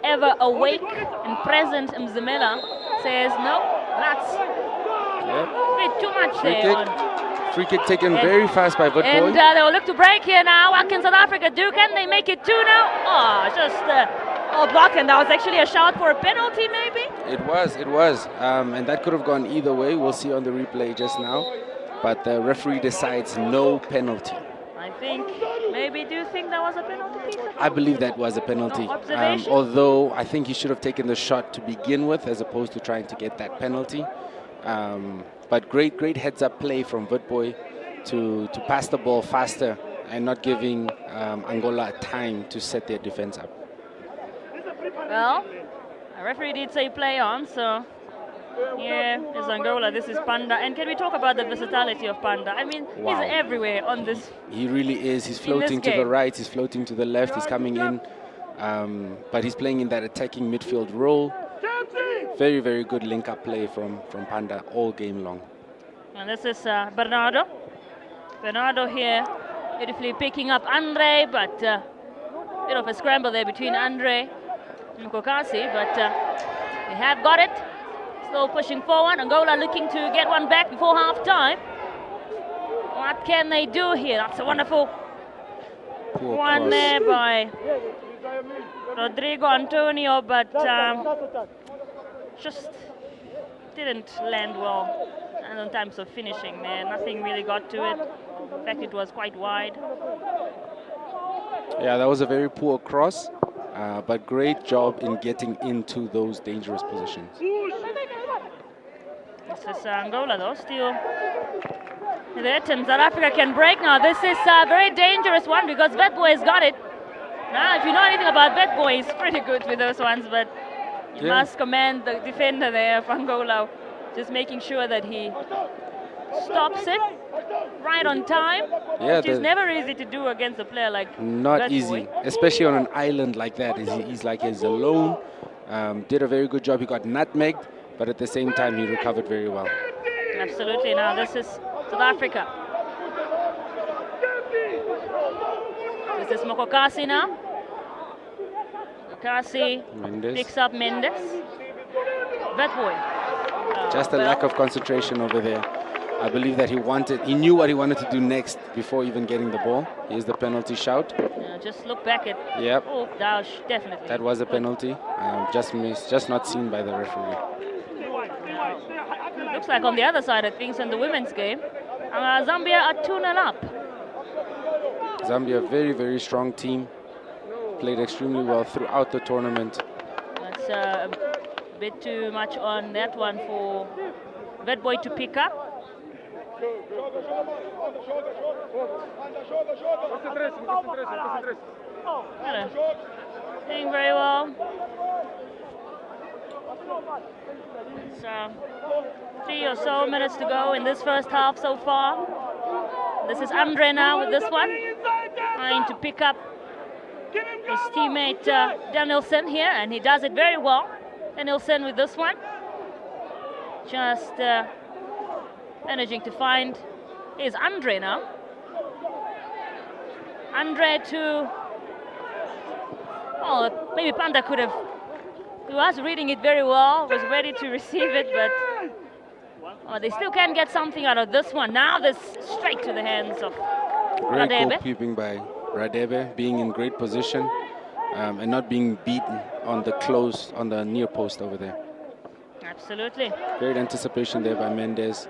ever awake and present Mzimela says no, that's a bit too much there. Free kick taken very fast by Woodboy. And they will look to break here now. What can South Africa do? Can they make it 2 now? Just blocked, and that was actually a shout for a penalty, maybe? It was. And that could have gone either way. We'll see on the replay just now. But the referee decides no penalty. I think, maybe, do you think that was a penalty? I believe that was a penalty. Although I think he should have taken the shot to begin with as opposed to trying to get that penalty. But great heads-up play from Woodboy to pass the ball faster and not giving Angola time to set their defense up. Well, a referee did say play on, so here is Angola, this is Panda. And can we talk about the versatility of Panda? I mean, wow. He's everywhere on this. He really is. He's floating to the right, he's floating to the left, he's coming in. But he's playing in that attacking midfield role. Very, very good link-up play from Panda all game long. And this is Bernardo. Bernardo here beautifully picking up Andre, but bit of a scramble there between Andre and Kokasi, but they have got it. Still pushing forward. Angola looking to get one back before half-time. What can they do here? That's a wonderful one there by Rodrigo Antonio, but just didn't land well. And in terms of finishing there, nothing really got to it. In fact, it was quite wide. Yeah, that was a very poor cross, but great job in getting into those dangerous positions. This is Angola though, still there. South Africa can break now. This is a very dangerous one because Vetboy has got it. Now, if you know anything about Vetboy, he's pretty good with those ones, but you must commend the defender there of Angola, just making sure that he stops it right on time, which is never easy to do against a player like Not easy, especially on an island like that. He's alone. Did a very good job. He got nutmegged, but at the same time, he recovered very well. Absolutely. Now, this is South Africa. This is Mokokasi now. Mokokasi picks up Mendes. Vetboy. Just a lack of concentration over there. I believe that he knew what he wanted to do next before even getting the ball. Here's the penalty shout. Yeah, just look back at. Yep. Oh, Dausch, definitely. That was a penalty. Just missed, just not seen by the referee. Looks like on the other side of things in the women's game, Zambia are 2-0 up. Zambia, very, very strong team. Played extremely well throughout the tournament. That's a bit too much on that one for Vet Boy to pick up. Doing very well. It's 3 or so minutes to go in this first half so far. This is Andre now with this one, trying to pick up his teammate Danielson here, and he does it very well. Danielson with this one, just managing to find is Andre now. Andre to, oh, maybe Panda could have, he was reading it very well, was ready to receive it, but they still can get something out of this one. Now this straight to the hands of Great Radebe. goalkeeping by Radebe, being in great position and not being beaten on the near post over there. Absolutely. Great anticipation there by Mendes.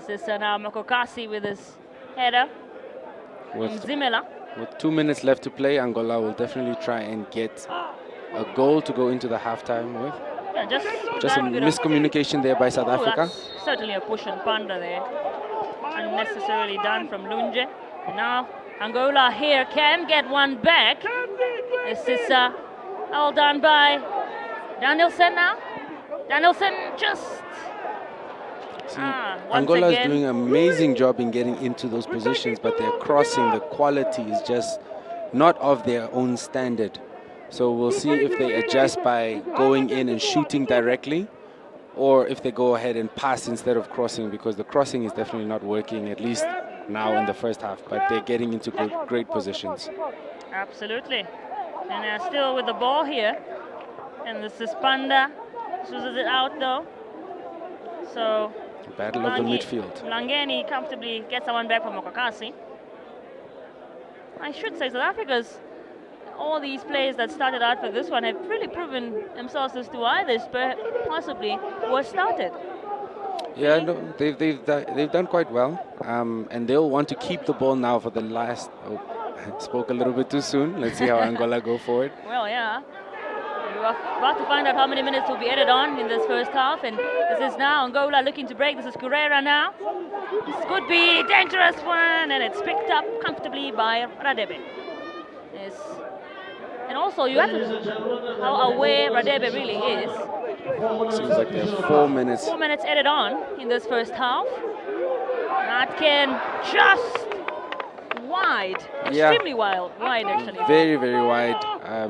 This is now Makokasi with his header from Zimela. With 2 minutes left to play, Angola will definitely try and get a goal to go into the halftime with. Yeah, just a miscommunication there by South Africa. That's certainly a push on Panda there. Unnecessarily done from Lunje. And now Angola here can get one back. This is all done by Danielson now. Danielson just... Angola is doing an amazing job in getting into those positions, but their crossing, the quality is just not of their own standard. So we'll see if they adjust by going in and shooting directly, or if they go ahead and pass instead of crossing, because the crossing is definitely not working, at least now in the first half, but they're getting into great positions. Absolutely. And they're still with the ball here. And this is Panda. Chooses it out though. So Battle of the midfield. Langeni comfortably gets someone back from Mokakasi. I should say South Africa's, all these players that started out for this one have really proven themselves as to why this possibly was started. Yeah, no, they've done quite well, and they'll want to keep the ball now for the last. Oh, spoke a little bit too soon. Let's see how Angola go forward. Well, yeah. We're about to find out how many minutes will be added on in this first half, and this is now Angola looking to break. This is Correa now. This could be a dangerous one, and it's picked up comfortably by Radebe. Yes. And also, you have to how aware Radebe really is. Seems like there's 4 minutes. 4 minutes added on in this first half. That can just wide, extremely wide actually. Very, very wide.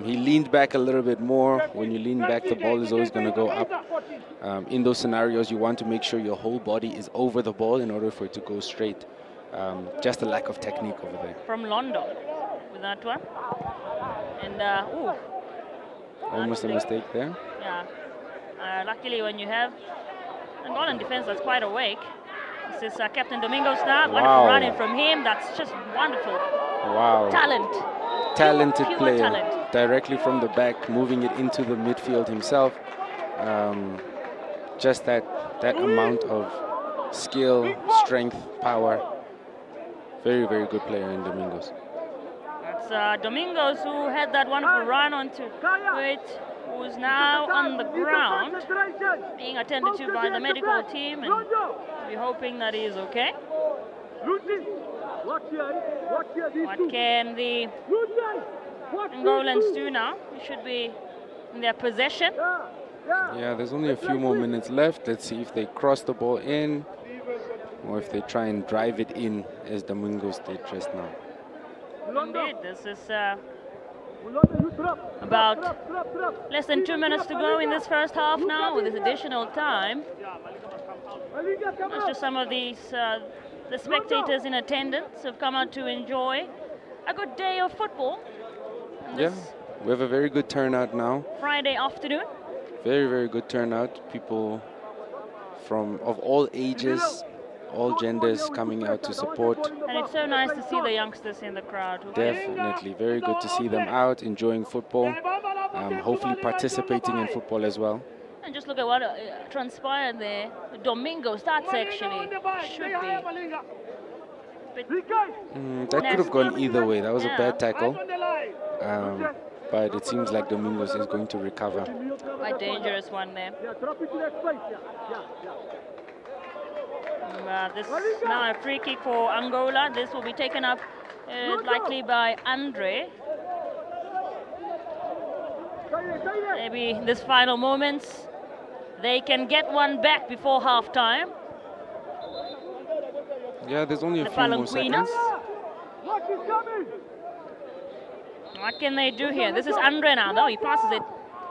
He leaned back a little bit more. When you lean back, the ball is always going to go up. In those scenarios, you want to make sure your whole body is over the ball in order for it to go straight. Just a lack of technique over there. From London with that one. And, almost a mistake there. Yeah. Luckily, when you have Angolan defense that's quite awake. This is Captain Domingos now. Wonderful running from him. That's just wonderful. Wow. Talented pure player. Talent. Directly from the back, moving it into the midfield himself. Just that amount of skill, strength, power. Very, very good player in Domingos. That's Domingos who had that wonderful run onto it, who's now on the ground, being attended to by the medical team, and we're hoping that he is okay. What can the Angolans do now? It should be in their possession. Yeah, there's only a few more minutes left. Let's see if they cross the ball in, or if they try and drive it in, as Domingos did just now. Indeed, this is about less than 2 minutes to go in this first half now, with this additional time. That's just some of these the spectators in attendance have come out to enjoy a good day of football. We have a very good turnout now. Friday afternoon. Very, very good turnout. People of all ages, all genders coming out to support. And it's so nice to see the youngsters in the crowd. Definitely. Very good to see them out, enjoying football, hopefully participating in football as well. And just look at what transpired there. Domingos, that's actually should be. That could have gone either way. That was a bad tackle. But it seems like Domingos is going to recover. Quite dangerous one there. This is now a free kick for Angola. This will be taken up likely by Andre. Maybe in this final moments they can get one back before half time. Yeah, there's only a few more seconds. What can they do here? This is Andre now, though. He passes it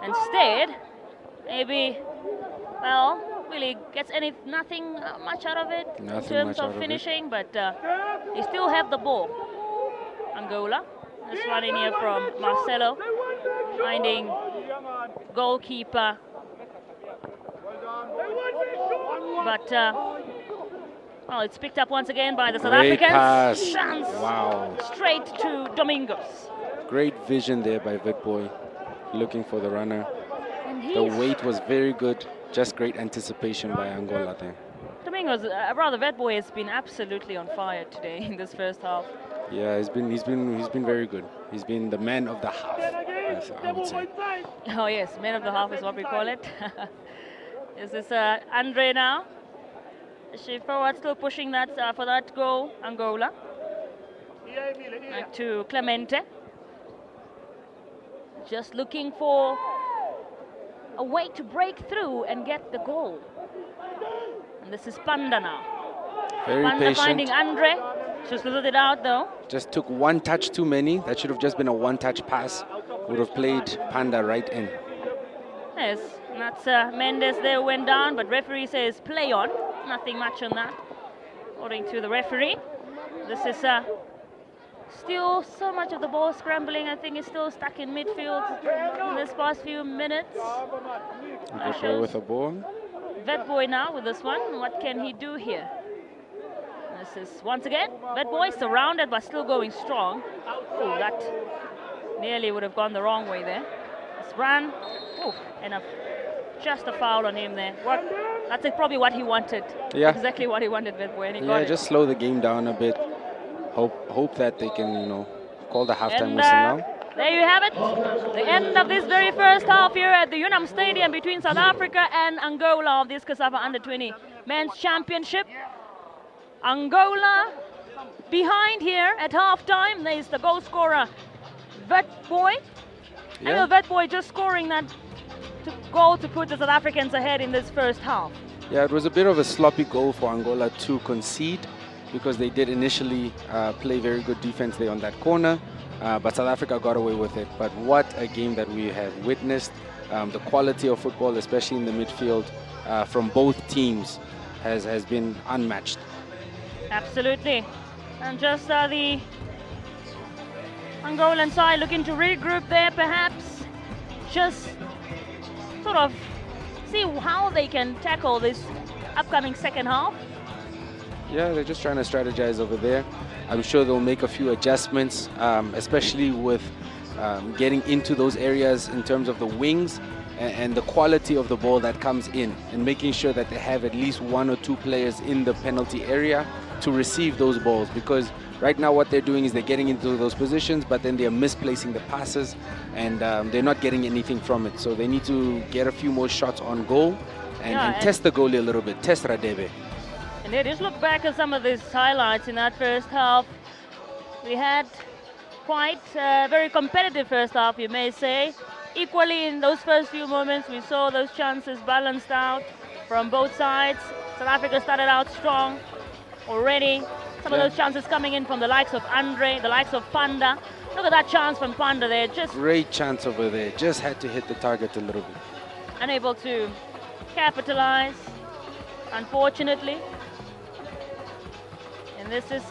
instead. Maybe, well, really gets nothing much out of it in terms of finishing, but they still have the ball. Angola. This one in here from Marcelo, finding goalkeeper. But well, it's picked up once again by the South Africans. Pass. Chance. Wow. Straight to Domingos. Great vision there by Vetboy, looking for the runner. The weight was very good. Just great anticipation by Angola there. Domingos, rather Vetboy has been absolutely on fire today in this first half. Yeah, he's been very good. He's been the man of the half, I would say. Oh yes, man of the half is what we call it. Is this Andre now? She forward still pushing that for that goal, Angola. Back to Clemente. Just looking for a way to break through and get the goal. And this is Panda now. Very Panda patient. finding Andre. Just fizzled it out though. Just took one touch too many. That should have just been a one-touch pass. Would have played Panda right in. Yes, and that's Mendes there went down, but referee says play on. Nothing much on that, according to the referee. This is still so much of the ball scrambling. I think is still stuck in midfield in this past few minutes. Good play with the ball. Vetboy now with this one. What can he do here? This is once again Vetboy surrounded but still going strong. Oh, that nearly would have gone the wrong way there. This run. Oh, and just a foul on him there. That's probably what he wanted. Yeah. Exactly what he wanted, Vetboy, and he got Yeah, it. just slow the game down a bit. Hope that they can, call the halftime whistle now. There you have it. The end of this very first half here at the UNAM Stadium between South Africa and Angola of this COSAFA Under-20 Men's Championship. Angola behind here at halftime. There's the goal scorer, Vetboy. Yeah. And Vetboy just scoring that goal to put the South Africans ahead in this first half. Yeah, it was a bit of a sloppy goal for Angola to concede because they did initially play very good defense there on that corner, but South Africa got away with it. But what a game that we have witnessed. The quality of football, especially in the midfield, from both teams has been unmatched. Absolutely. And just the Angolan side looking to regroup there, perhaps just sort of see how they can tackle this upcoming second half. Yeah, they're just trying to strategize over there. I'm sure they'll make a few adjustments, especially with getting into those areas in terms of the wings and the quality of the ball that comes in, and making sure that they have at least one or two players in the penalty area to receive those balls, because right now what they're doing is they're getting into those positions, but then they're misplacing the passes and they're not getting anything from it. So they need to get a few more shots on goal and test the goalie a little bit, test Radebe. And they just look back at some of these highlights in that first half. We had quite a very competitive first half, you may say. Equally in those first few moments, we saw those chances balanced out from both sides. South Africa started out strong already. Some of those chances coming in from the likes of Andre, the likes of Panda. Look at that chance from Panda there. Just great chance over there. Just had to hit the target a little bit. Unable to capitalize, unfortunately. And this is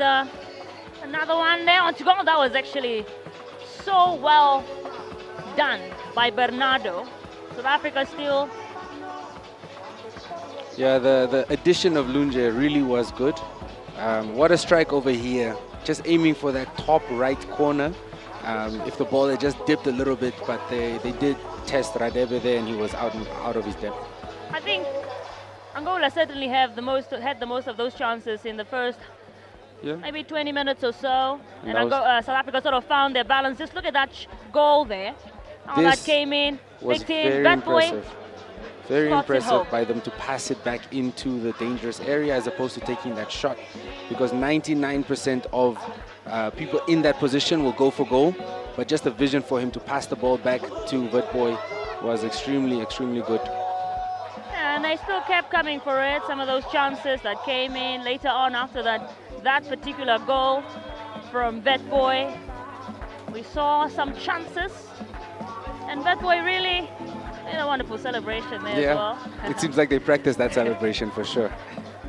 another one there on to goal. That was actually so well done by Bernardo. South Africa still. Yeah, the addition of Lunje really was good. What a strike over here. Just aiming for that top right corner. If the ball had just dipped a little bit, but they did test Radebe there and he was out of his depth. I think Angola certainly had the most of those chances in the first maybe 20 minutes or so. And South Africa sort of found their balance. Just look at that goal there. How that came in. Was very impressive. Very impressive by them to pass it back into the dangerous area as opposed to taking that shot, because 99% of people in that position will go for goal, but just the vision for him to pass the ball back to Witboy was extremely, extremely good. And they still kept coming for it. Some of those chances that came in later on after that particular goal from Witboy. We saw some chances, and Witboy really made a wonderful celebration there as well. It seems like they practiced that celebration for sure.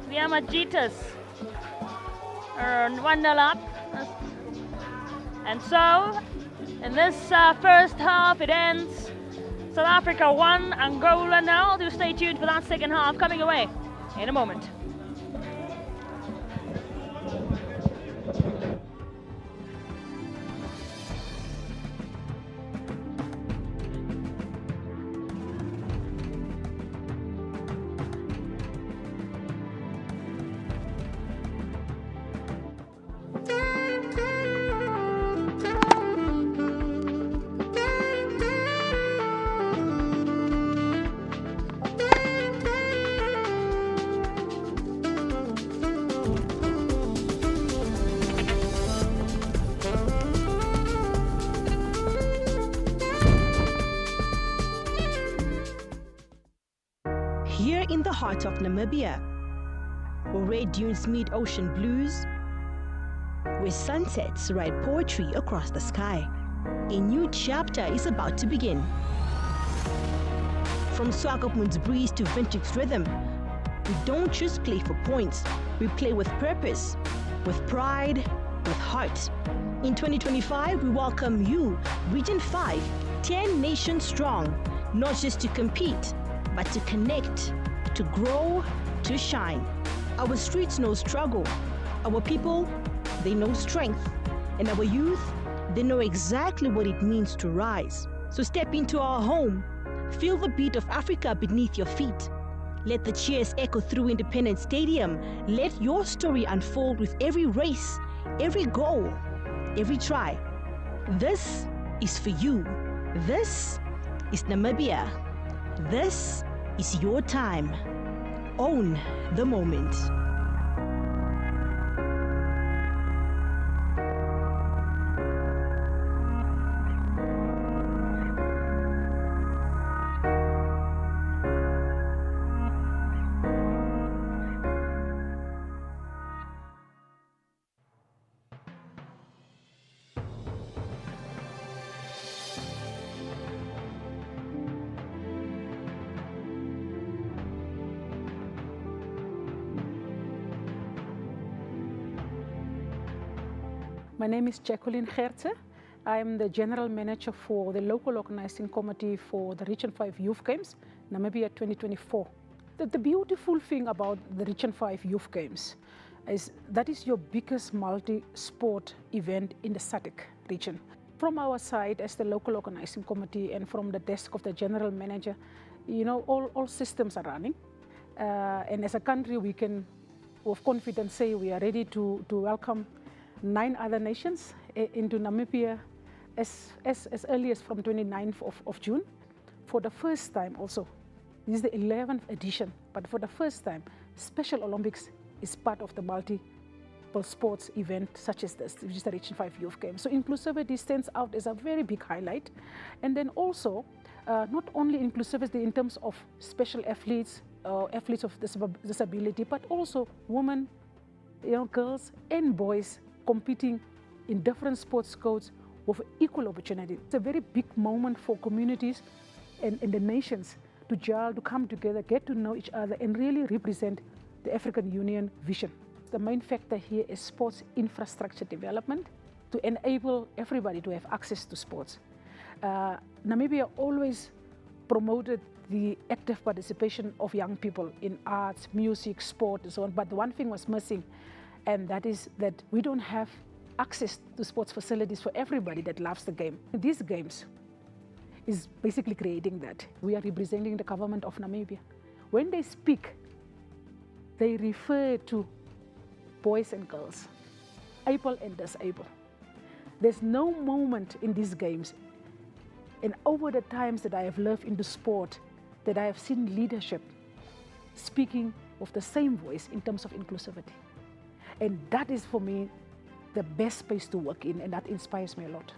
The Amajitas are 1-0 up. And so, in this first half, it ends South Africa 1, Angola 0. Do stay tuned for that second half coming away in a moment. Here in the heart of Namibia, where red dunes meet ocean blues, where sunsets write poetry across the sky, a new chapter is about to begin. From Swakopmund's breeze to Vintage rhythm, we don't just play for points, we play with purpose, with pride, with heart. In 2025, we welcome you, Region 5, 10 nations strong, not just to compete, but to connect, to grow, to shine. Our streets know struggle. Our people, they know strength. And our youth, they know exactly what it means to rise. So step into our home. Feel the beat of Africa beneath your feet. Let the cheers echo through Independence Stadium. Let your story unfold with every race, every goal, every try. This is for you. This is Namibia. This is your time. Own the moment. My name is Jacqueline Gertze. I am the General Manager for the Local Organizing Committee for the Region 5 Youth Games, Namibia 2024. The beautiful thing about the Region 5 Youth Games is that is your biggest multi-sport event in the SADC region. From our side as the Local Organizing Committee and from the desk of the General Manager, you know, all systems are running. And as a country, we can with confidence say we are ready to welcome 9 other nations into Namibia as early as from 29th of June. For the first time also, this is the 11th edition, but for the first time, Special Olympics is part of the multiple sports event such as this, which is the Region 5 Youth Games. So inclusivity stands out as a very big highlight. And then also, not only inclusivity in terms of special athletes, athletes of disability, but also women, girls and boys competing in different sports codes with equal opportunity. It's a very big moment for communities and the nations to gel, to come together, get to know each other and really represent the African Union vision. The main factor here is sports infrastructure development to enable everybody to have access to sports. Namibia always promoted the active participation of young people in arts, music, sport, and so on. But the one thing was missing, and that is that we don't have access to sports facilities for everybody that loves the game. These games is basically creating that. We are representing the government of Namibia. When they speak, they refer to boys and girls, able and disabled. There's no moment in these games, and over the times that I have lived in the sport, that I have seen leadership speaking with the same voice in terms of inclusivity. And that is, for me, the best space to work in, and that inspires me a lot.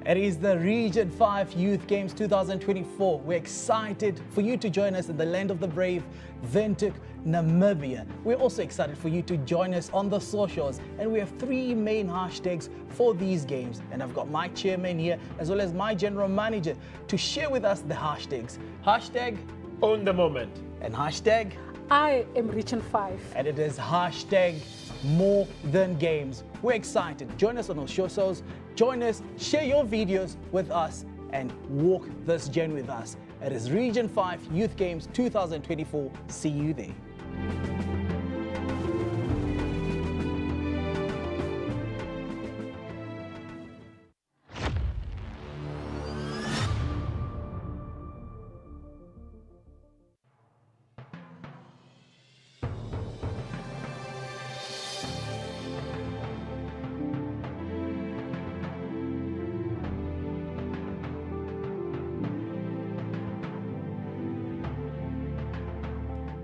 It is the Region 5 Youth Games 2024. We're excited for you to join us in the land of the brave, Windhoek, Namibia. We're also excited for you to join us on the socials, and we have 3 main hashtags for these games. And I've got my chairman here, as well as my general manager, to share with us the hashtags. Hashtag Own the Moment. And hashtag I am Region 5. And it is hashtag More Than Games. We're excited. Join us on our socials. Join us, share your videos with us, and walk this journey with us. It is Region 5 Youth Games 2024. See you there.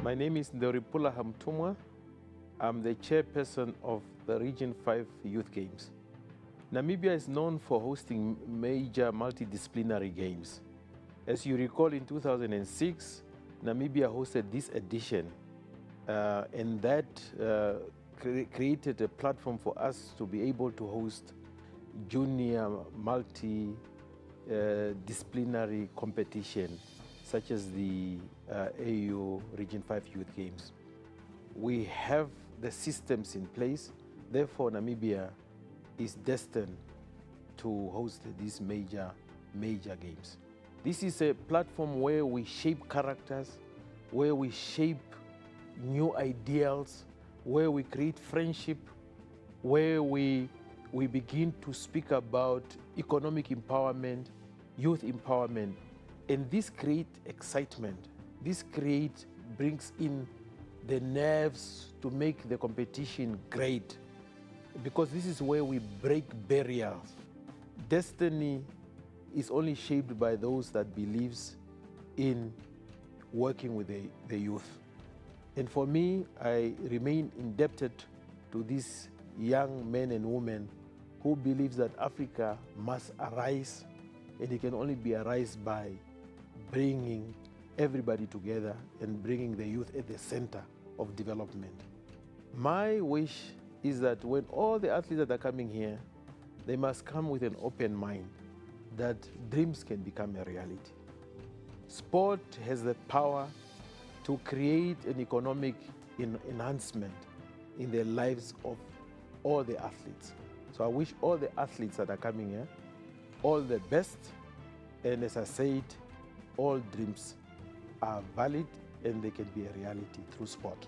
My name is Ndoripula Hamtumwa. I'm the chairperson of the Region 5 Youth Games. Namibia is known for hosting major multidisciplinary games. As you recall, in 2006, Namibia hosted this edition, and that created a platform for us to be able to host junior multidisciplinary competition, such as the AU Region 5 Youth Games. We have the systems in place, therefore Namibia is destined to host these major games. This is a platform where we shape characters, where we shape new ideals, where we create friendship, where we begin to speak about economic empowerment, youth empowerment. And this creates excitement. This brings in the nerves to make the competition great, because this is where we break barriers. Destiny is only shaped by those that believes in working with the youth. And for me, I remain indebted to these young men and women who believes that Africa must arise, and it can only be arise by bringing everybody together and bringing the youth at the center of development. My wish is that when all the athletes that are coming here, they must come with an open mind that dreams can become a reality. Sport has the power to create an economic enhancement in the lives of all the athletes. So I wish all the athletes that are coming here all the best, and as I said, all dreams are valid and they can be a reality through sport.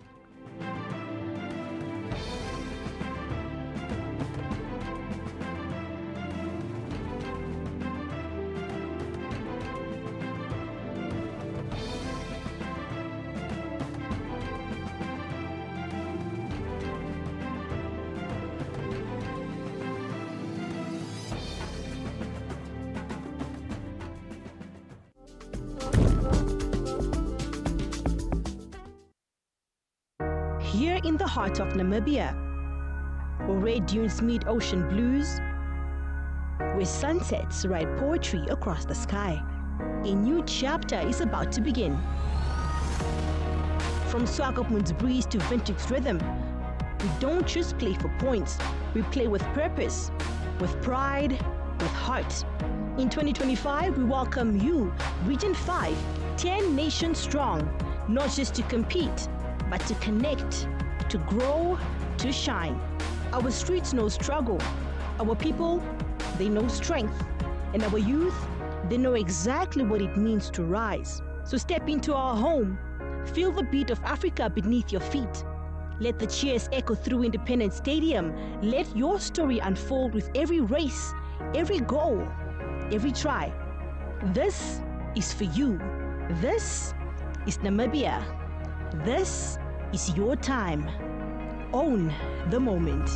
Here in the heart of Namibia, where red dunes meet ocean blues, where sunsets write poetry across the sky, a new chapter is about to begin. From Swakopmund's breeze to vintage rhythm, we don't just play for points, we play with purpose, with pride, with heart. In 2025, we welcome you, Region 5, 10 nations strong, not just to compete, but to connect, to grow, to shine. Our streets know struggle. Our people, they know strength. And our youth, they know exactly what it means to rise. So step into our home. Feel the beat of Africa beneath your feet. Let the cheers echo through Independence Stadium. Let your story unfold with every race, every goal, every try. This is for you. This is Namibia. This is your time. Own the moment.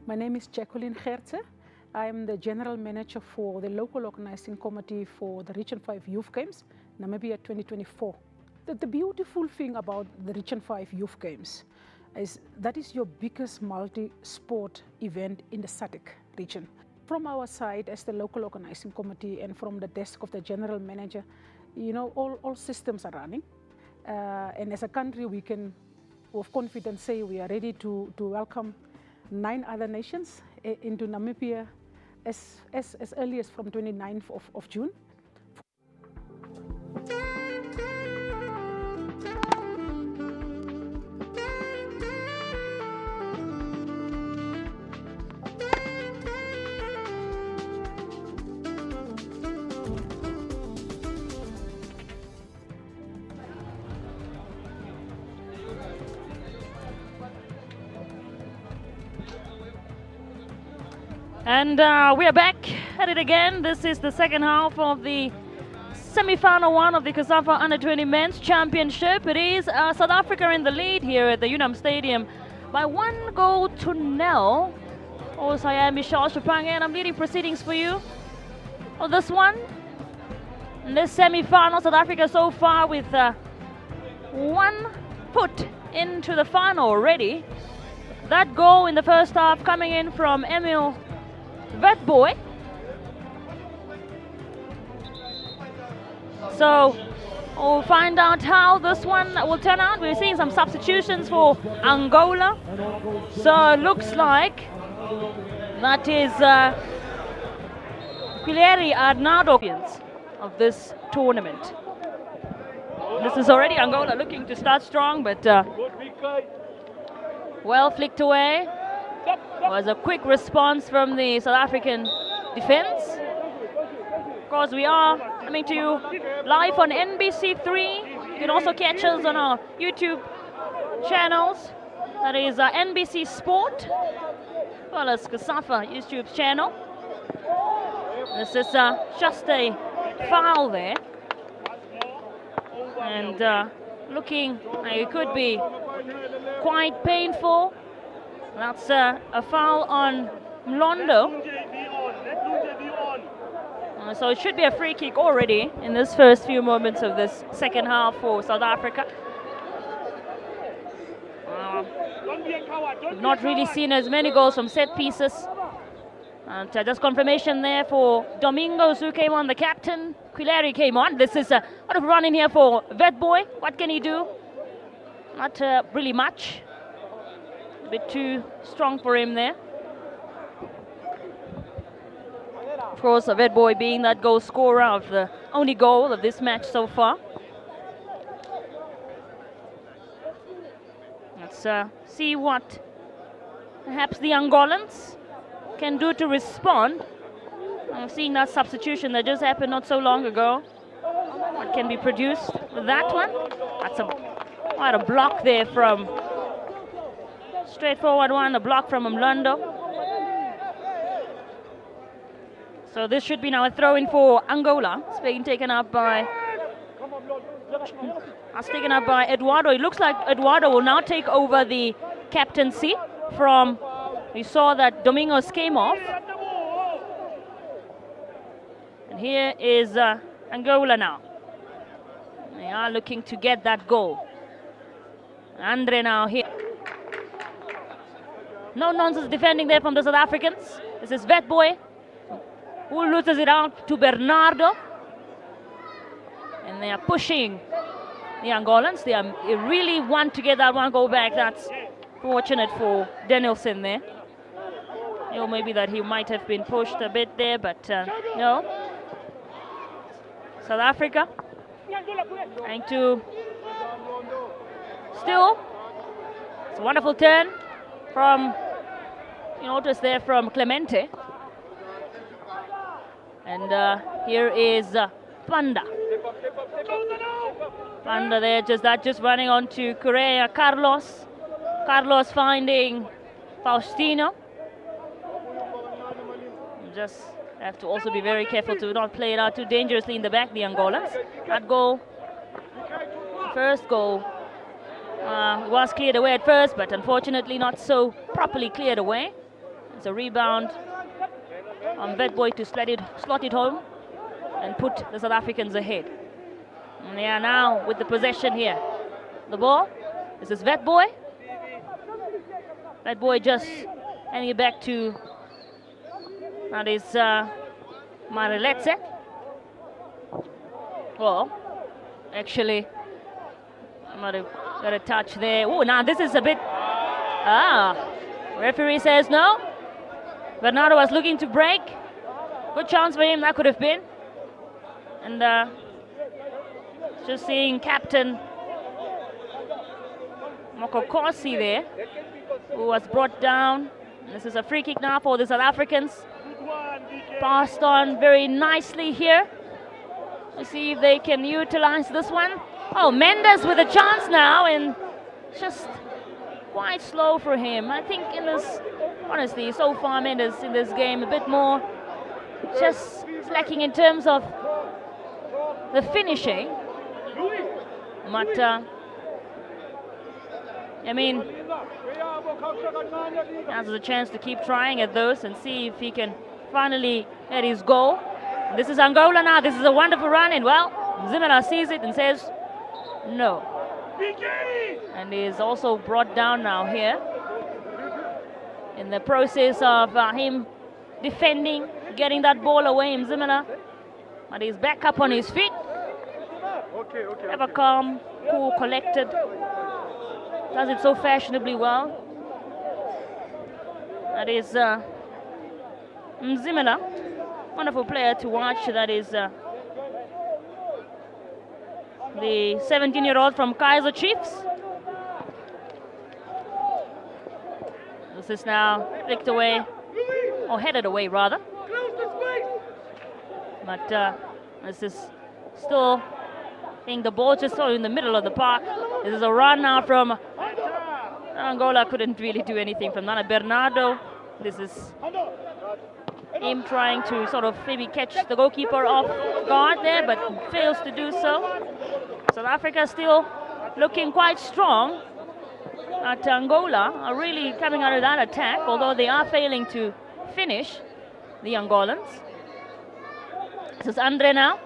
My name is Jacqueline Gertze. I am the General Manager for the Local Organizing Committee for the Region 5 Youth Games, Namibia 2024. The beautiful thing about the Region 5 Youth Games is that is your biggest multi-sport event in the SADC region. From our side as the Local Organizing Committee and from the desk of the General Manager, you know, all systems are running. And as a country, we can with confidence say we are ready to welcome 9 other nations into Namibia as early as from 29th of June. And we are back at it again. This is the second half of the semi-final one of the COSAFA Under-20 Men's Championship. It is South Africa in the lead here at the UNAM Stadium by 1-0. Also, I am Michelle Chupange and I'm leading proceedings for you on this one. In this semi-final, South Africa so far with 1 foot into the final already. That goal in the first half coming in from Emil Vetboy. So we'll find out how this one will turn out. We're seeing some substitutions for Angola. So it looks like that is Quileri Arnaldo of this tournament. This is already Angola looking to start strong, but well flicked away. Was a quick response from the South African defense. Of course, we are coming to you live on NBC3. You can also catch us on our YouTube channels. That is NBC Sport, as well as COSAFA YouTube channel. This is just a foul there. And looking like it could be quite painful. That's a foul on Mlondo. So it should be a free kick already in this first few moments of this second half for South Africa. We've not really seen as many goals from set pieces. And just confirmation there for Domingos, who came on, the captain. Quileri came on. This is a lot of run in here for Vetboy. What can he do? Not really much. A bit too strong for him there. Of course, Vetboy being that goal scorer of the only goal of this match so far. Let's see what perhaps the Angolans can do to respond. I'm seeing that substitution that just happened not so long ago. What can be produced with that one? That's quite a block there from, straightforward one, a block from Mlondo. So this should be now a throw-in for Angola. It's being taken up by Eduardo. It looks like Eduardo will now take over the captaincy from, we saw that Domingos came off. And here is Angola now. They are looking to get that goal. Andre now here. No nonsense defending there from the South Africans. This is Vetboy, who loses it out to Bernardo. And they are pushing the Angolans. They really want to get that one goal back. That's fortunate for Danielson there. You know, maybe that he might have been pushed a bit there, but no. South Africa trying to still. It's a wonderful turn from, you notice there, from Clemente. And here is Panda. Panda there, just running on to Correa. Carlos finding Faustino. Just have to also be very careful to not play it out too dangerously in the back, the Angolans. That goal, first goal, was cleared away at first, but unfortunately not so properly cleared away. It's a rebound on Vetboy to slot it home and put the South Africans ahead. And they are now with the possession here. The ball, this is Vetboy. Vetboy just handing it back to, that is Mariletse. Well, actually, might have got a touch there. Oh, now this is a bit, referee says no. Bernardo was looking to break. Good chance for him, that could have been. And just seeing Captain Mokokosi there, who was brought down. This is a free kick now for the South Africans. Passed on very nicely here. Let's see if they can utilize this one. Oh, Mendes with a chance now, and just quite slow for him. I think in this, honestly, so far Mendes in this game a bit more just lacking in terms of the finishing. But I mean, has a chance to keep trying at those and see if he can finally get his goal. This is Angola now. This is a wonderful run, and well, Zimena sees it and says no. And he is also brought down now here in the process of him defending, getting that ball away, Zimena. But he's back up on his feet. Ever calm, cool, collected. Does it so fashionably well. That is Zimena, wonderful player to watch. That is the 17-year-old from Kaiser Chiefs. This is now flicked away, or headed away rather. But this is still, I think the ball just in the middle of the park. This is a run now from Angola. Couldn't really do anything from Nana Bernardo. This is him trying to sort of maybe catch the goalkeeper off guard there, but fails to do so. South Africa still looking quite strong. At Angola are really coming out of that attack, although they are failing to finish, the Angolans. This is Andre now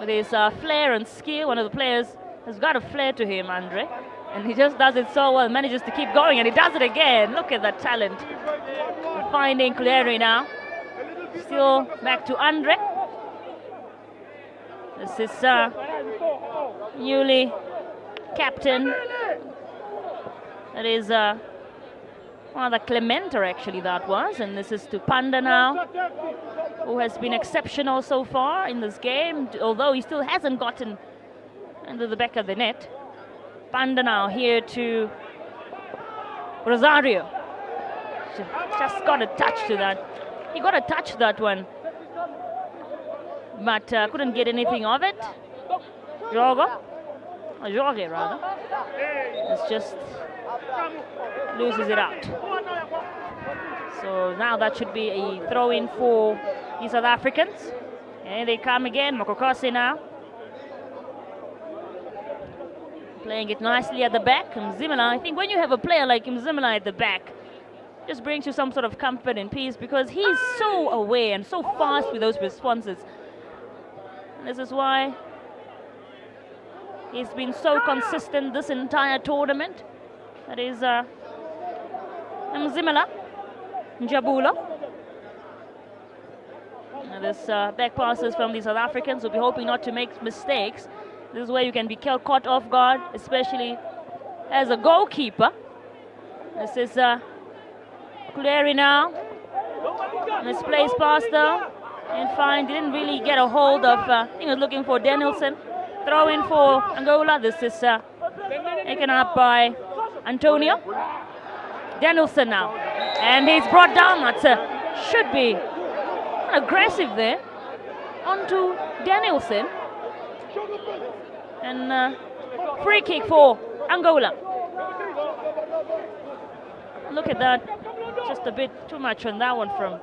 with his flair and skill. One of the players has got a flair to him, Andre, and he just does it so well, manages to keep going, and he does it again. Look at that talent. Finding Cleary now. Still back to Andre. This is newly captain. That is rather Clemente, actually, that was. And this is to Panda now, who has been exceptional so far in this game, although he still hasn't gotten into the back of the net. Panda now here to Rosario. Just got a touch to that. He got a touch that one, but couldn't get anything of it. Jorge rather. It's just loses it out. So now that should be a throw-in for the South Africans. And they come again, Mokokose now. Playing it nicely at the back. Mzimela, I think when you have a player like Mzimela at the back, just brings you some sort of comfort and peace because he's so aware and so fast with those responses. And this is why he's been so consistent this entire tournament. That is Mzimela, Njabula. And this back passes from the South Africans will be hoping not to make mistakes. This is where you can be caught off guard, especially as a goalkeeper. This is Kuleri now. Misplaced pass though. And fine, didn't really get a hold of, I think he was looking for Danielson. Throw in for Angola. This is taken up by Antonio. Danielson now. And he's brought down. That should be aggressive there. Onto Danielson. And free kick for Angola. Look at that. Just a bit too much on that one from,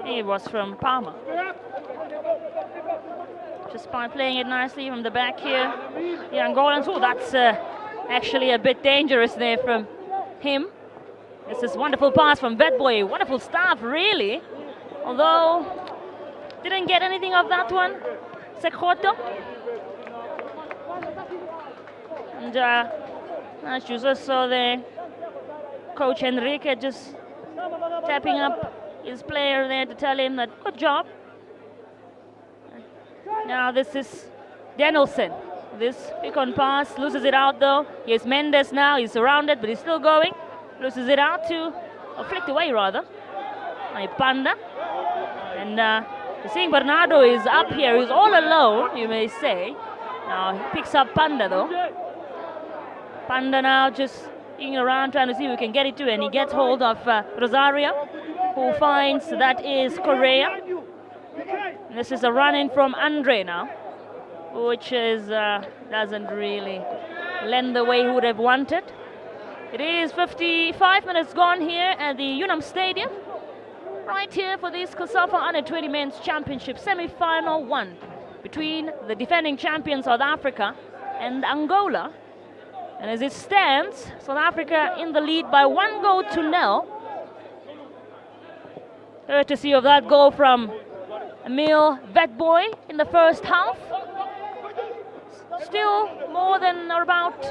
it was from Palmer. Just by playing it nicely from the back here. The Angolans, oh, that's actually a bit dangerous there from him. This is wonderful pass from Vetboy. Wonderful stuff, really. Although, didn't get anything of that one. Sekhoto. And as you just saw there, Coach Enrique just tapping up his player there to tell him that good job. Now this is Danielson. This pick on pass, loses it out though. Here's Mendes now, he's surrounded but he's still going. Loses it out to, flicked away rather, by Panda. And you're seeing Bernardo is up here, he's all alone, you may say. Now he picks up Panda though. Panda now just looking around trying to see who can get it to, and he gets hold of Rosario, who finds that is Correa. And this is a run-in from Andre now, which is doesn't really lend the way he would have wanted. It is 55 minutes gone here at the Unam Stadium, right here for this COSAFA Under-20 Men's Championship semi-final 1 between the defending champion South Africa and Angola. And as it stands, South Africa in the lead by 1-0. Courtesy of that goal from Emil Vetboy in the first half. Still more than or about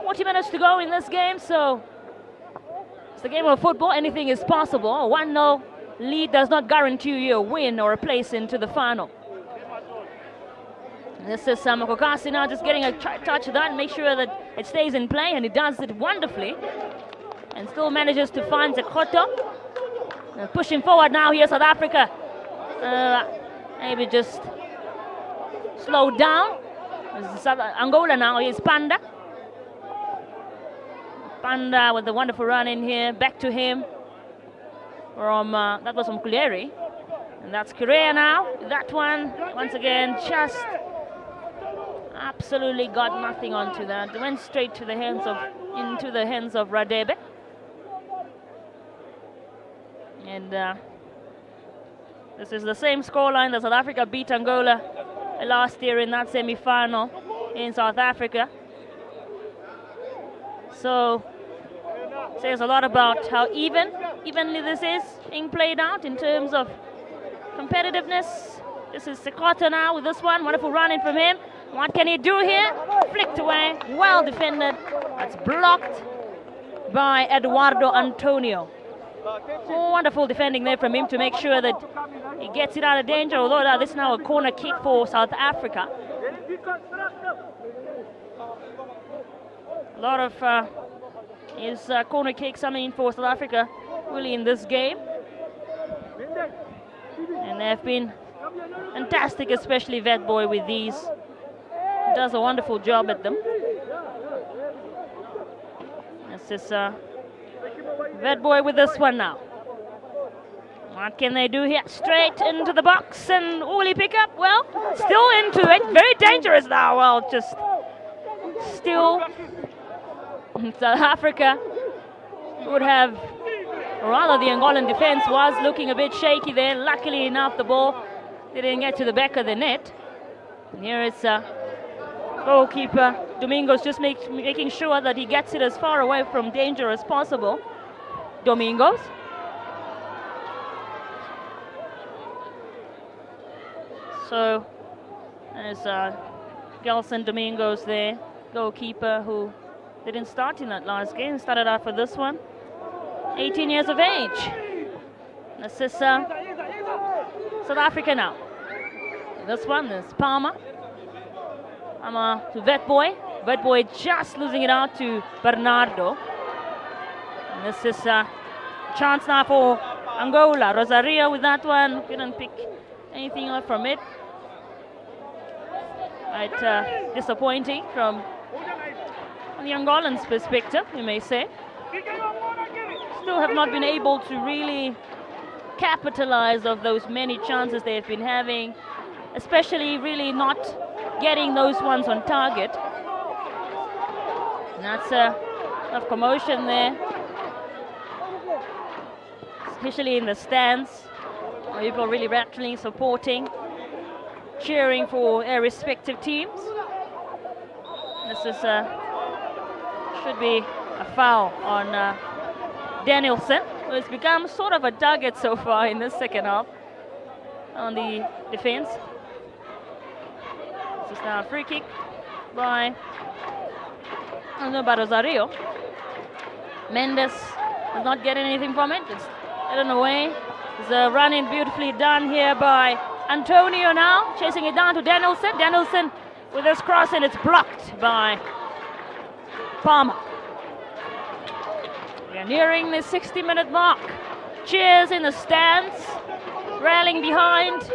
40 minutes to go in this game, so it's the game of football, anything is possible. A 1-0 lead does not guarantee you a win or a place into the final. This is Mokokase now just getting a touch of that and make sure that it stays in play, and he does it wonderfully. And still manages to find Zekhoto. Pushing forward now here, South Africa. Maybe just slow down. Angola now, here's Panda. Panda with the wonderful run in here, back to him. From that was from Kuleri. And that's Correa now. That one, once again, just absolutely got nothing onto that. It went straight to the hands of, into the hands of Radebe. And this is the same scoreline that South Africa beat Angola last year in that semi-final in South Africa. So, says a lot about how evenly this is being played out in terms of competitiveness. This is Sekhoto now with this one. Wonderful run in from him. What can he do here? Flicked away. Well defended. That's blocked by Eduardo Antonio. Wonderful defending there from him to make sure that he gets it out of danger. Although this is now a corner kick for South Africa. A lot of his corner kicks coming in for South Africa really in this game. And they've been fantastic, especially Vetboy with these. He does a wonderful job at them. This is Vetboy with this one now. What can they do here? Straight into the box, and will he pick up? Well, still into it. Very dangerous now. Well, just still South Africa would have Rather, the Angolan defense was looking a bit shaky there. Luckily enough, the ball didn't get to the back of the net. And here it's goalkeeper Domingos just making sure that he gets it as far away from danger as possible. Domingos. So there's Gelson Domingos there, goalkeeper who didn't start in that last game, started out for this one. 18 years of age. This is South Africa now. This one is Palmer. Palmer to Vetboy. Vetboy just losing it out to Bernardo. And this is a chance now for Angola. Rosario with that one. Couldn't pick anything up from it. Quite disappointing from the Angolans' perspective, you may say. Still have not been able to really capitalize of those many chances they've been having, especially really not getting those ones on target. And that's enough commotion there, especially in the stands. People really rattling, supporting, cheering for their respective teams. This is should be a foul on Danielson, who has become sort of a target so far in this second half on the defense. This is now a free kick by Rosario. Mendes does not get anything from it. It's hidden away. There's a run-in beautifully done here by Antonio now, chasing it down to Danielson. Danielson with his cross, and it's blocked by Palmer. We are nearing the 60-minute mark. Cheers in the stands, rallying behind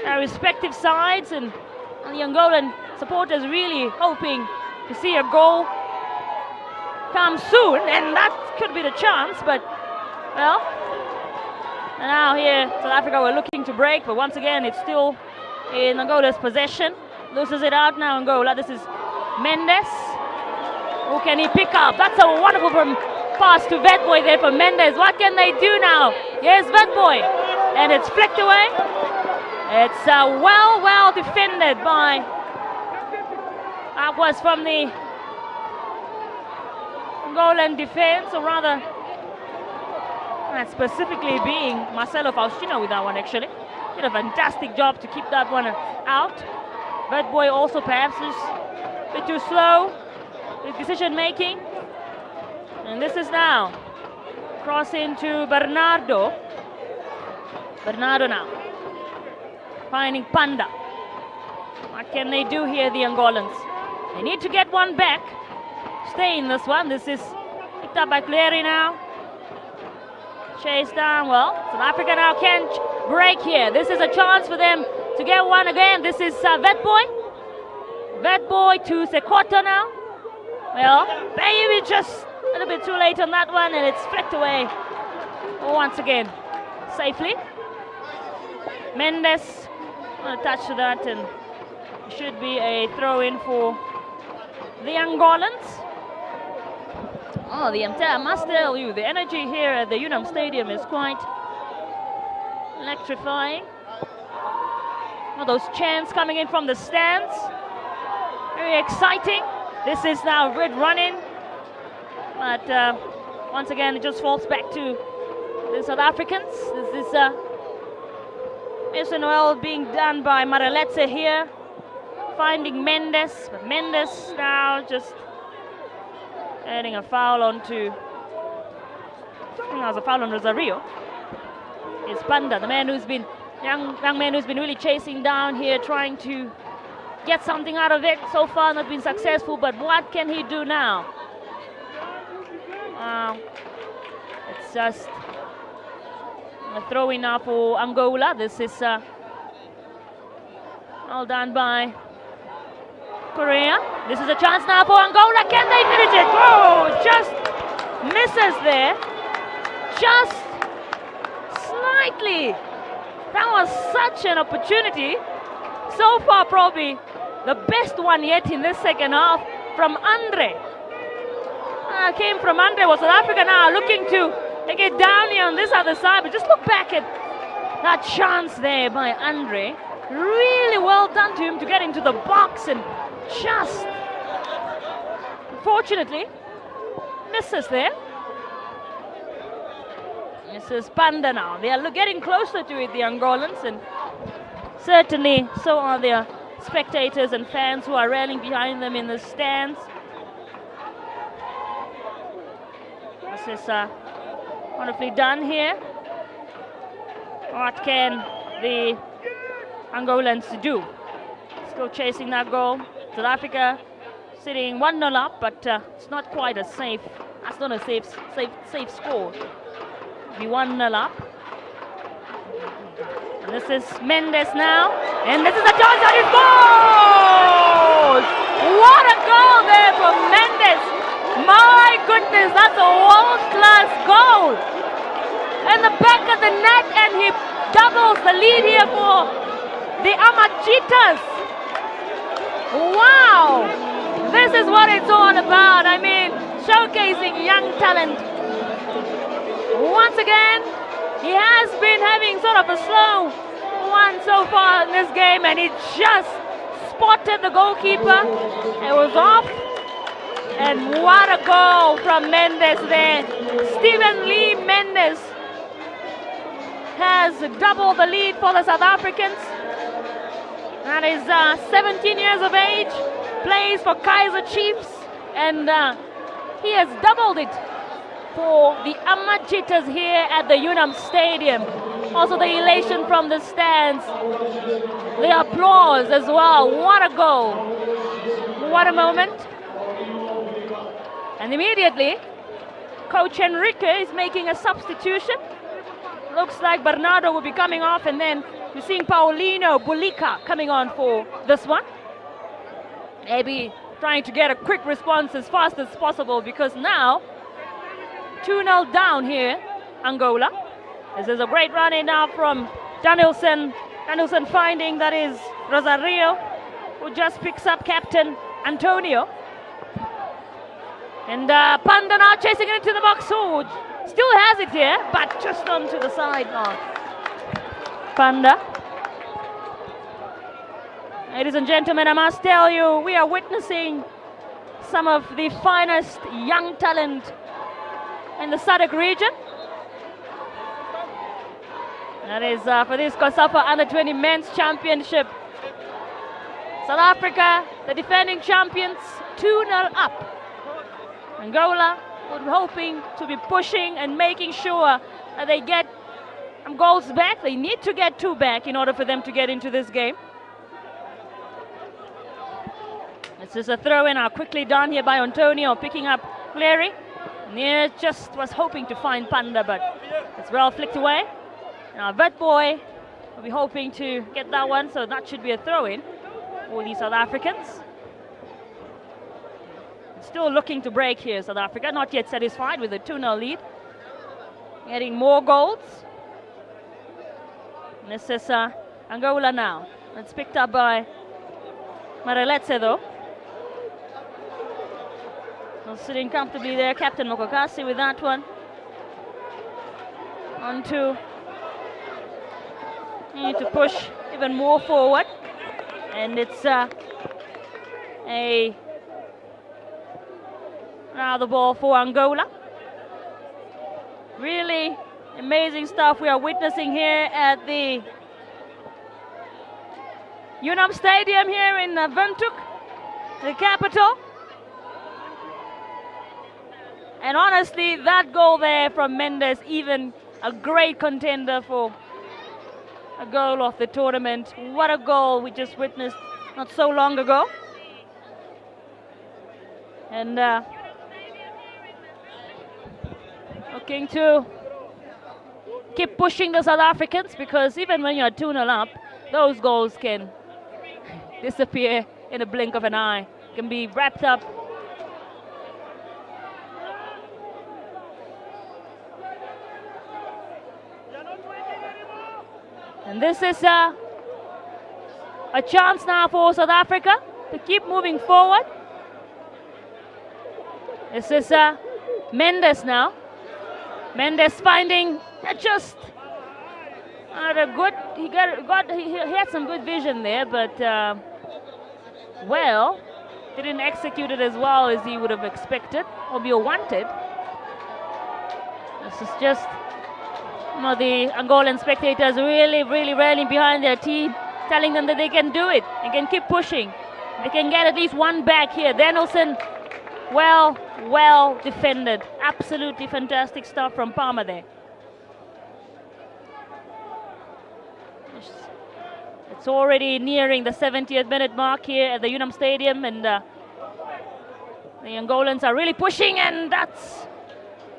our respective sides, and the Angolan supporters really hoping to see a goal come soon, and that could be the chance, but well, and now here South Africa were looking to break, but once again it's still in Angola's possession. Loses it out now, Angola. This is Mendes. Who can he pick up? That's a wonderful pass to Vetboy there for Mendes. What can they do now? Here's Vetboy, and it's flicked away. It's well defended by, that was from the Angolan defense, or rather, specifically being Marcelo Faustino with that one actually. Did a fantastic job to keep that one out. Vetboy also perhaps is a bit too slow with decision making. And this is now cross into Bernardo. Bernardo now finding Panda. What can they do here, the Angolans? They need to get one back. Stay in this one. This is picked up by Cleary now. Chase down. Well, South Africa now can break here. This is a chance for them to get one again. This is Vetboy. Vetboy to Sekota now. Well, maybe just a little bit too late on that one, and it's flicked away once again safely. Mendes on a touch to that, and it should be a throw-in for the Angolans. Oh, I must tell you, the energy here at the UNAM Stadium is quite electrifying. Those chants coming in from the stands, very exciting. This is now red running, but once again it just falls back to the South Africans. This is Noel being done by Maraletse here, finding Mendes, but Mendes now just adding a foul onto, I think that was a foul on Rosario. It's Panda, the man who's been, young man who's been really chasing down here, trying to get something out of it. So far not been successful, but what can he do now? It's just a throw-in now for Angola. This is all done by Correa. This is a chance now for Angola. Can they finish it? Oh, just misses there. Just slightly. That was such an opportunity. So far, probably the best one yet in this second half from Andre. Came from Andre. Was South Africa now looking to They get down here on this other side, but just look back at that chance there by Andre. Really well done to him to get into the box and just, unfortunately, misses there. This is Panda now. They are getting closer to it, the Angolans, and certainly so are their spectators and fans who are rallying behind them in the stands. This is wonderfully done here. What can the Angolans do? Still chasing that goal. South Africa sitting 1-0 up, but it's not quite a safe. That's not a safe score. Be 1-0 up. And this is Mendes now, and this is a chance that he scores! What a goal there from Mendes! My goodness, that's a world-class goal! In the back of the net, and he doubles the lead here for the Amachitas. Wow! This is what it's all about. I mean, showcasing young talent. Once again, he has been having sort of a slow one so far in this game, and he just spotted the goalkeeper. It was off. And what a goal from Mendes there. Stephen Lee Mendes has doubled the lead for the South Africans. That is 17 years of age, plays for Kaizer Chiefs, and he has doubled it for the Amachitas here at the Unam Stadium. Also the elation from the stands, the applause as well. What a goal, what a moment. And immediately, Coach Henrique is making a substitution. Looks like Bernardo will be coming off, and then we're seeing Paulino Bulika coming on for this one. Maybe trying to get a quick response as fast as possible, because now 2-0 down here, Angola. This is a great run in now from Danielson. Danielson finding that is Rosario, who just picks up captain Antonio. And Panda now chasing it into the box. Oh, still has it here, but just onto the side now. Panda. Ladies and gentlemen, I must tell you, we are witnessing some of the finest young talent in the SADC region. That is for this COSAFA Under-20 Men's Championship. South Africa, the defending champions, 2-0 up. Angola were hoping to be pushing and making sure that they get goals back. They need to get 2 back in order for them to get into this game. This is a throw-in, quickly done here by Antonio, picking up Cleary. Near just was hoping to find Panda, but it's well flicked away. Now Vet Boy will be hoping to get that one, so that should be a throw-in for the South Africans. Still looking to break here, South Africa, not yet satisfied with a 2-0 lead. Getting more goals. And this is Angola now. It's picked up by Mareletse though. Well, sitting comfortably there, Captain Mokokasi with that one. On to, need to push even more forward. And it's now the ball for Angola. Really amazing stuff we are witnessing here at the Unam Stadium here in Windhoek, the capital. And honestly, that goal there from Mendes, even a great contender for a goal of the tournament. What a goal we just witnessed not so long ago. And looking to keep pushing the South Africans, because even when you're 2-0 up, those goals can disappear in a blink of an eye, can be wrapped up. And this is a chance now for South Africa to keep moving forward. This is Mendes now. Mendes finding just he had some good vision there, but well, didn't execute it as well as he would have expected or wanted. This is just the Angolan spectators really rallying behind their team, telling them that they can do it, they can keep pushing, they can get at least one back here. Danielson, well defended, absolutely fantastic stuff from Palmer there. It's already nearing the 70th minute mark here at the UNAM Stadium, and the Angolans are really pushing, and that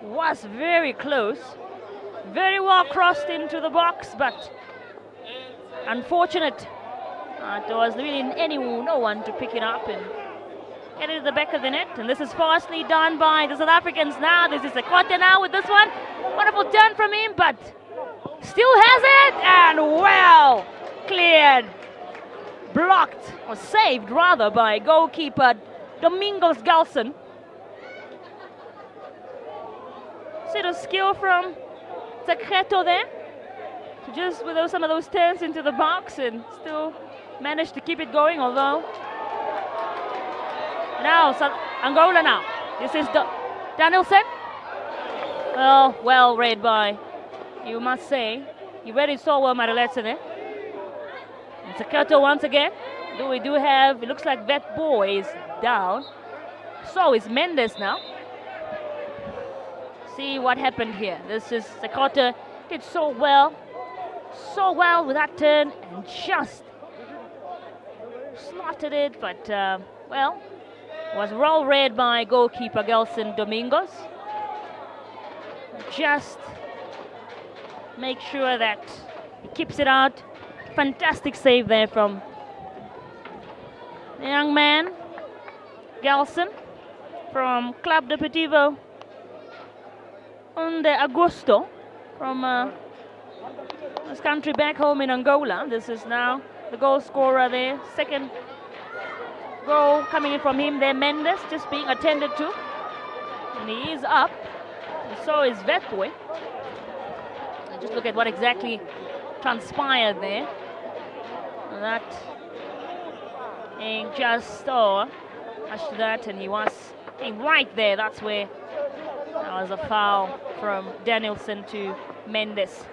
was very close. Very well crossed into the box, but unfortunate. There was really no one to pick it up and get it to the back of the net. And this is fastly done by the South Africans now. This is Sekote now with this one. Wonderful turn from him, but still has it, and well cleared, blocked, or saved rather, by goalkeeper Domingos Galson. See the skill from Sekreto there, to just with some of those turns into the box and still managed to keep it going, although now Angola now. This is Danielson. Well read by, you must say, he read it so well, Mariletse there. And Sekreto once again. We do have, it looks like that boy is down. So is Mendes now. See what happened here. This is Sekreto, did so well with that turn and just slotted it, but well, was well read by goalkeeper Gelson Domingos. Just make sure that he keeps it out. Fantastic save there from the young man Gelson from Club Deportivo Onde Agosto from his country back home in Angola. This is now the goal scorer there. Second goal coming in from him there. Mendes just being attended to, and he is up, and so is Vetboy. And just look at what exactly transpired there. That and just touched that, and he was right there. That's where that was a foul from Danielson to Mendes.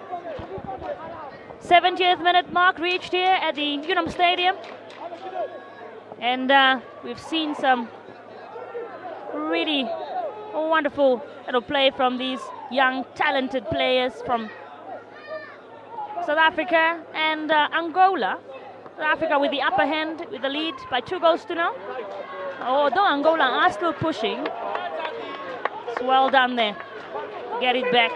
70th minute mark reached here at the UNAM Stadium, and we've seen some really wonderful little play from these young talented players from South Africa and Angola. South Africa with the upper hand, with the lead by 2 goals to 0. Although Angola are still pushing, it's well done there. Get it back.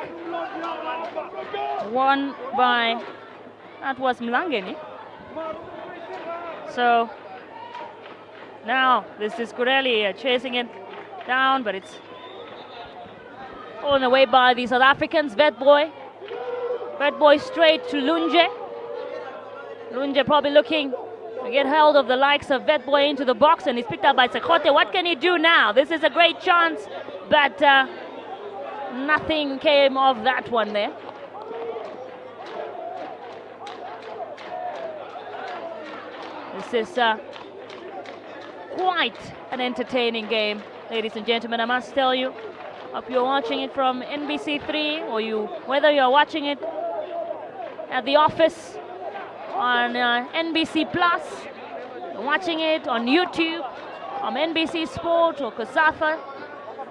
Won by, that was Mlangeni. So now this is Kureli chasing it down, but it's on the way by the South Africans. Vetboy straight to Lunje. Lunje probably looking to get hold of the likes of Vetboy into the box, and he's picked up by Sekhote. What can he do now? This is a great chance, but nothing came of that one there. This is quite an entertaining game, ladies and gentlemen, I must tell you. Hope you're watching it from NBC3, or whether you're watching it at the office on NBC Plus, watching it on YouTube, on NBC Sport or COSAFA.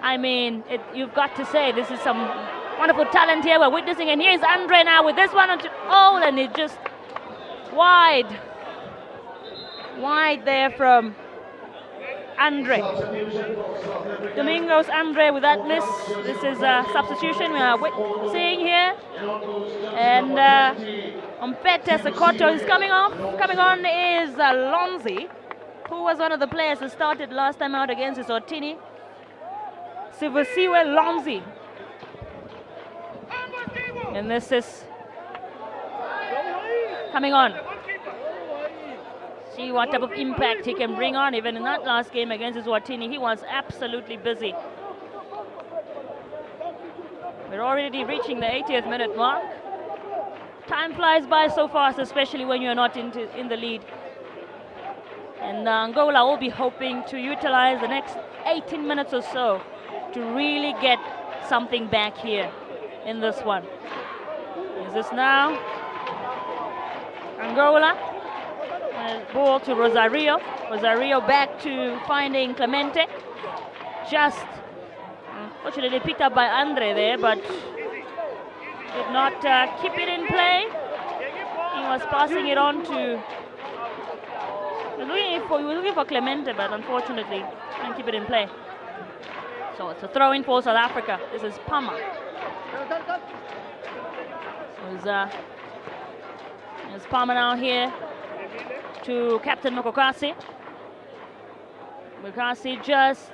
I mean, you've got to say this is some wonderful talent here we're witnessing, and here's Andre now with this one, and it just wide there from Andre. Domingos Andre with that miss. This is a substitution we are seeing here. And Ompete Sekhote is coming on. Coming on is Lonzi, who was one of the players who started last time out against Eswatini. Sivisiwe Lonzi. And this is coming on. See what type of impact he can bring on. Even in that last game against Eswatini, he was absolutely busy. We're already reaching the 80th minute mark. Time flies by so fast, especially when you're not in the lead. And Angola will be hoping to utilize the next 18 minutes or so to really get something back here in this one. Is this now? Angola. Ball to Rosario. Rosario back to finding Clemente. Just, unfortunately, picked up by Andre there, but did not keep it in play. He was passing it on to... He was looking for Clemente, but unfortunately, couldn't keep it in play. So it's a throw-in for South Africa. This is Pama. There's Pama now here to Captain Mokokasi. Mokokasi just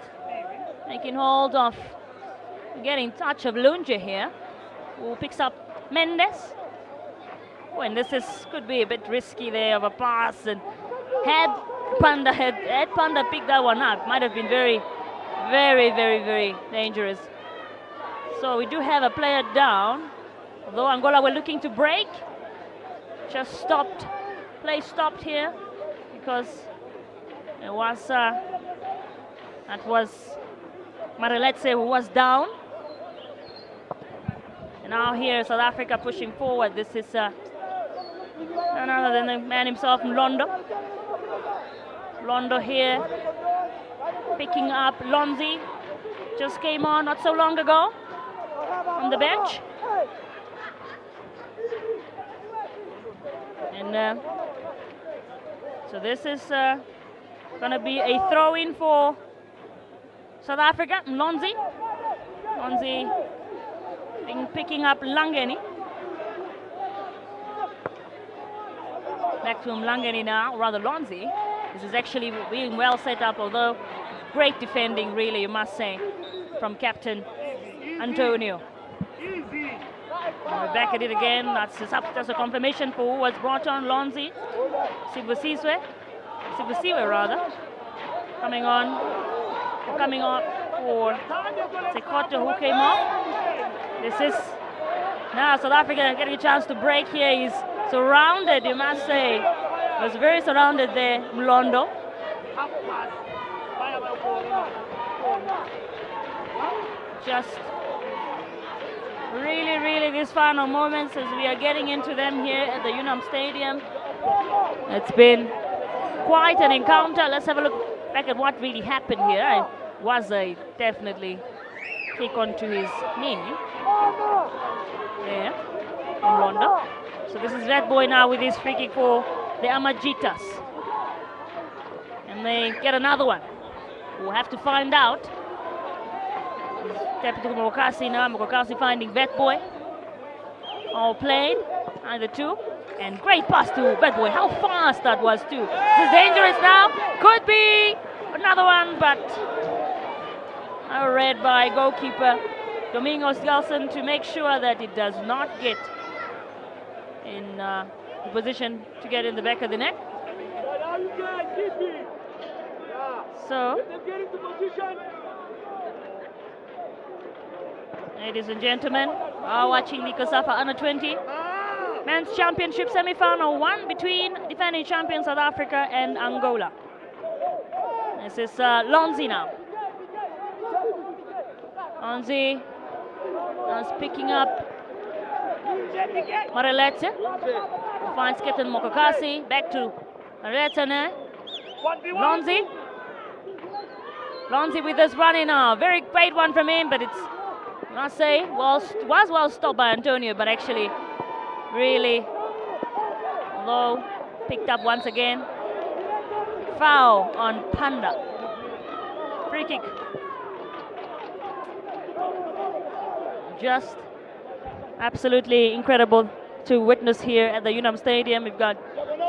making hold of, getting touch of Lunje here, who picks up Mendes. When this could be a bit risky there of a pass, and had Panda picked that one up, might have been very, very, very, very dangerous. So we do have a player down, although Angola were looking to break. Just stopped, play stopped here because it was that was Mareletse who was down. And now here South Africa pushing forward. This is none other than the man himself, Londo. Londo here picking up Lonzi. Just came on not so long ago on the bench. And so this is going to be a throw-in for South Africa. Lonzi picking up Langeni. Back to Mlangeni now, rather Lonzi. This is actually being well set up, although great defending, really, you must say, from Captain Antonio. We're back at it again. That's a confirmation for who was brought on, Lonzi. Sibusiwe rather. Coming on for Sekoto, who came off. This is now South Africa getting a chance to break here. He's surrounded, you must say. He was very surrounded there, Mlondo. Just really these final moments as we are getting into them here at the UNAM Stadium. It's been quite an encounter. Let's have a look back at what really happened here. It was a definitely kick onto his knee there from Londa. So this is Red Boy now with his free kick for the Amajitas. And they get another one. We'll have to find out. Step to Mokokasi now. Mokokasi finding Vet Boy. All played, either two. And great pass to Vet Boy. How fast that was too. This is dangerous now. Could be another one, but read by goalkeeper Domingos Gelson to make sure that it does not get in the position to get in the back of the net. So, ladies and gentlemen, are watching the COSAFA U20 Men's Championship semi-final 1 between defending champion South Africa and Angola. This is Lonzi now. Lonzi is picking up Mareletse. Finds Captain Mokokasi. Back to Mareletse. Lonzi. Lonzi with this running now. Very great one from him, but it's, I must say, was well stopped by Antonio, but actually really, although picked up once again. Foul on Panda. Free kick. Just absolutely incredible to witness here at the UNAM Stadium. We've got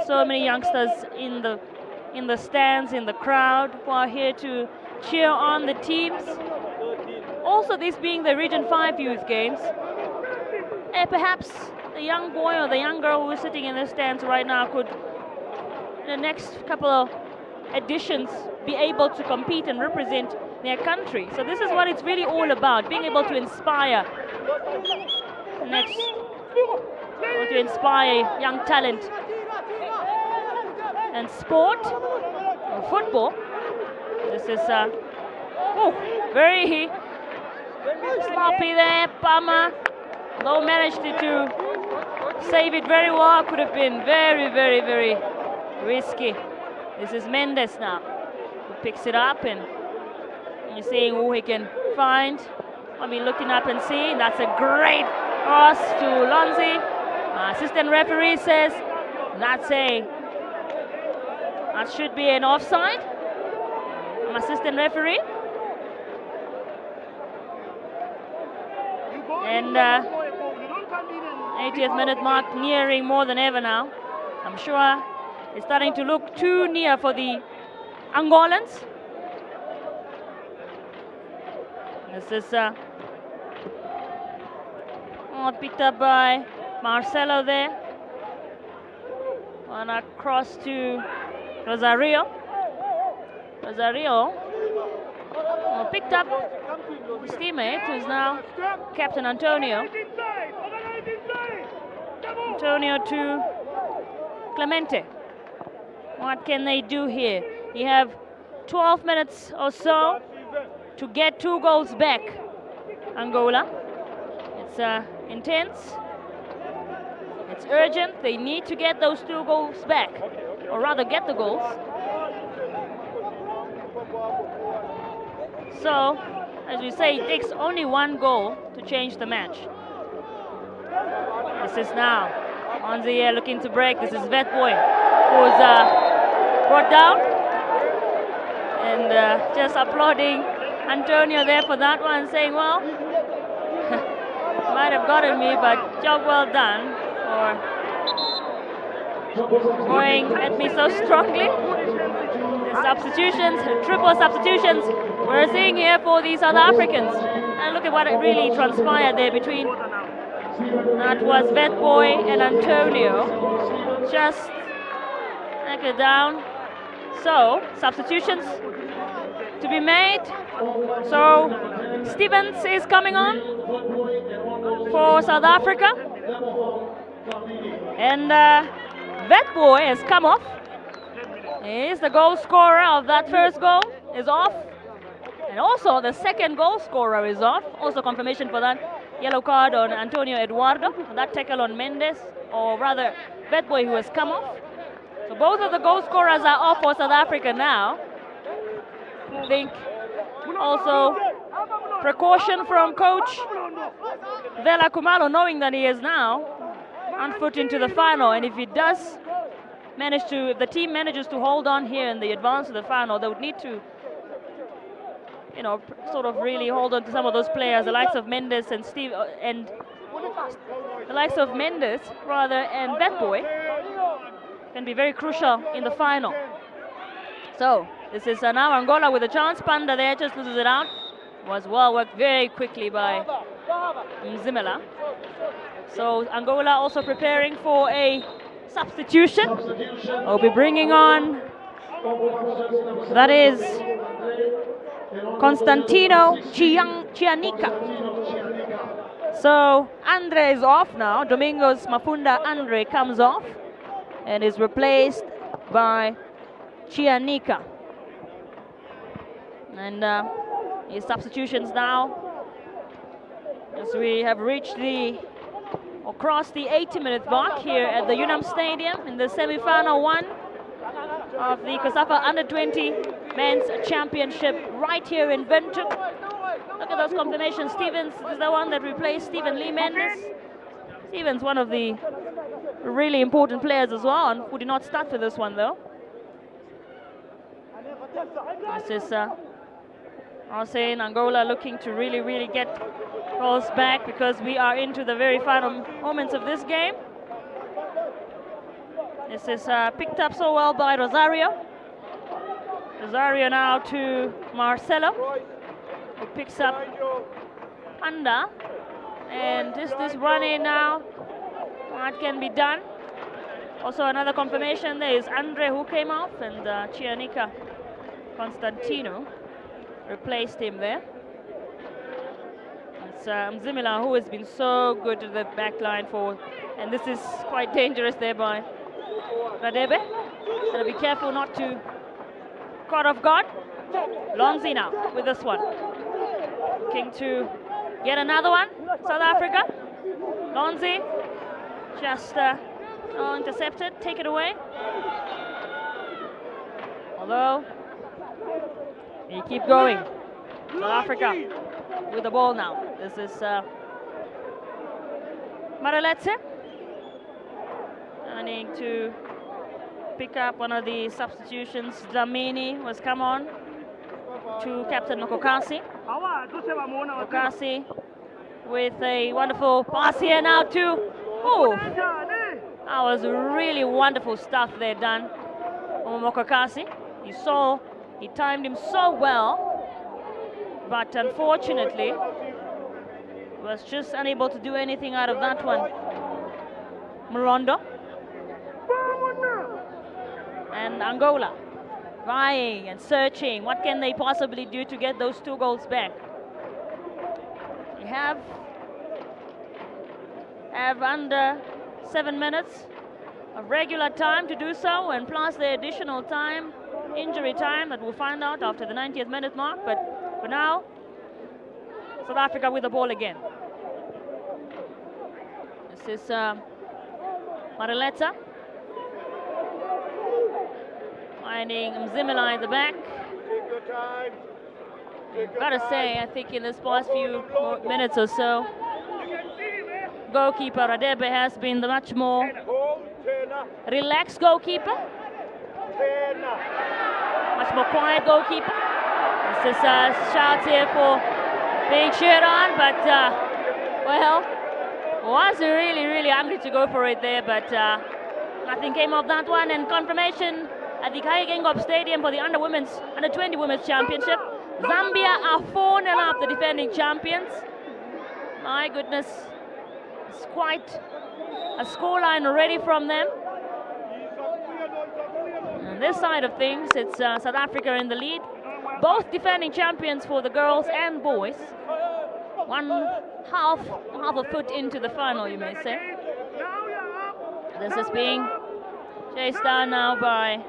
so many youngsters in the stands, in the crowd, who are here to cheer on the teams. Also, this being the Region 5 Youth Games, perhaps the young boy or the young girl who is sitting in the stands right now could, in the next couple of editions, be able to compete and represent their country. So this is what it's really all about, being able to inspire next going to inspire young talent and sport or football. This is very sloppy there. Palmer, though managed to save it very well, could have been very, very, very risky. This is Mendes now, who picks it up, and you're seeing who he can find. I mean, looking up and seeing, that's a great cross to Lonzi. Assistant referee says that should be an offside. Assistant referee. And 80th minute mark nearing more than ever now. I'm sure it's starting to look too near for the Angolans. This is picked up by Marcelo there. And across to Rosario. Rosario picked up his teammate, who's now Captain Antonio. Antonio to Clemente. What can they do here? You have 12 minutes or so to get 2 goals back, Angola. It's intense. It's urgent. They need to get those 2 goals back, or rather get the goals. So, as we say, it takes only 1 goal to change the match. This is now Lonzi looking to break. This is Vetboy, who's brought down. And just applauding Antonio there for that one, saying, well, might have gotten me, but job well done for going at me so strongly. The substitutions, triple substitutions we're seeing here for the South Africans. And look at what it really transpired there between, that was Vetboy and Antonio. Just knock it down. So, substitutions to be made. So, Stevens is coming on for South Africa. And Vetboy has come off. He is the goal scorer of that first goal, is off. And also the second goal scorer is off. Also confirmation for that yellow card on Antonio Eduardo. That tackle on Mendes, or rather Vetboy, who has come off. So both of the goal scorers are off for South Africa now. I think also precaution from coach Vela Kumalo, knowing that he is now on foot into the final, and if he does manage to, if the team manages to hold on here in the advance of the final, they would need to, you know, sort of really hold on to some of those players, the likes of Mendes and Vetboy, can be very crucial in the final. So this is now Angola with a chance. Panda there just loses it out. Was well worked very quickly by Mzimela. So Angola also preparing for a substitution. We'll be bringing on, that is Constantino Chianica. So Andre is off now. Domingos Mafunda Andre comes off and is replaced by Chianica. And his substitutions now, as we have reached or crossed the 80-minute mark here at the UNAM Stadium in the semi-final 1 of the COSAFA Under-20 Men's Championship right here in Windhoek. Look at those confirmations. Stevens is the one that replaced Stephen Lee Mendes. Stevens, one of the really important players as well, who did not start for this one though. This is Hussein, Angola looking to really get goals back, because we are into the very final moments of this game. This is picked up so well by Rosario. Rosario now to Marcelo, who picks up Panda. And this run in now, what can be done? Also another confirmation, there is Andre who came off, and Chianica Constantino replaced him there. It's Mzimila who has been so good to the back line for, and this is quite dangerous there by Radebe. Gotta be careful not to caught off guard. Lonzi now with this one. Looking to get another one. South Africa. Lonzi just intercepted, take it away. Although, they keep going. South Africa with the ball now. This is Maraletse. Trying to pick up one of the substitutions. Dlamini was come on to Captain Mokokasi. Mokokasi with a wonderful pass here now too. Oh, that was really wonderful stuff there done on Mokokasi. He timed him so well, but unfortunately was just unable to do anything out of that one. Murondo and Angola vying and searching. What can they possibly do to get those 2 goals back? We have under 7 minutes of regular time to do so, and plus the additional time, injury time, that we'll find out after the 90th minute mark. But for now, South Africa with the ball again. This is Maraleta finding Mzimila in the back. Gotta say, I think in this past few minutes or so, goalkeeper Radebe has been the much more relaxed goalkeeper, much more quiet goalkeeper. This is a shout here for being cheered on, but well, was really hungry to go for it there, but nothing came of that one. And confirmation at the Kaigengo Stadium for the under 20 women's championship. Zambia are 4-0 up, the defending champions. My goodness, it's quite a scoreline already from them. And this side of things, it's South Africa in the lead. Both defending champions for the girls and boys. Half a foot into the final, you may say. This is being chased down now by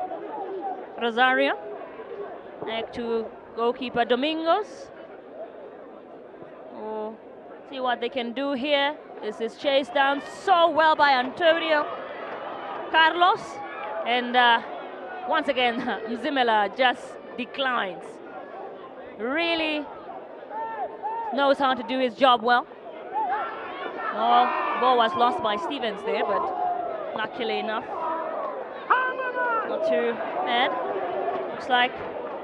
Rosario. Back to goalkeeper Domingos. Oh, see what they can do here. This is chased down so well by Antonio Carlos. And once again, Mzimila just declines. Really knows how to do his job well. Oh, ball was lost by Stevens there, but luckily enough, not too bad. Looks like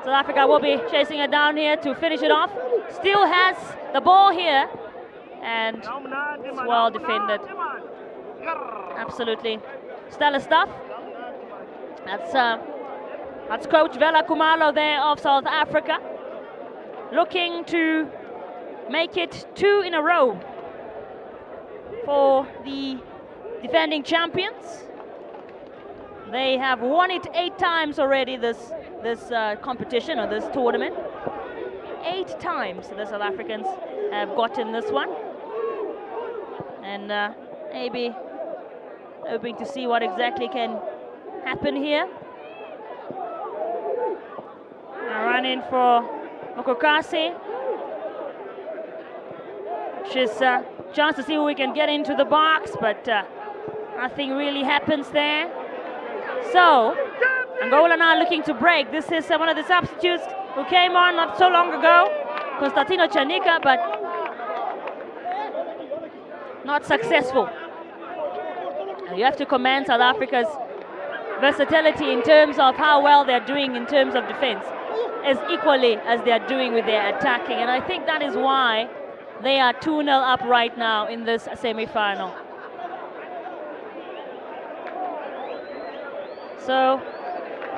South Africa will be chasing it down here to finish it off. Still has the ball here, and it's well defended. Absolutely stellar stuff. That's Coach Vela Kumalo there of South Africa, looking to make it 2 in a row for the defending champions. They have won it 8 times already this competition, or this tournament. 8 times the South Africans have gotten this one, and maybe hoping to see what exactly can happen here. A run in for Mokokasi, which is a chance to see who we can get into the box, but nothing really happens there. So Angola now looking to break. This is one of the substitutes who came on not so long ago, Constantino Chanika, but not successful. And you have to commend South Africa's versatility in terms of how well they're doing in terms of defense, as equally as they're doing with their attacking. And I think that is why they are 2-0 up right now in this semi-final. So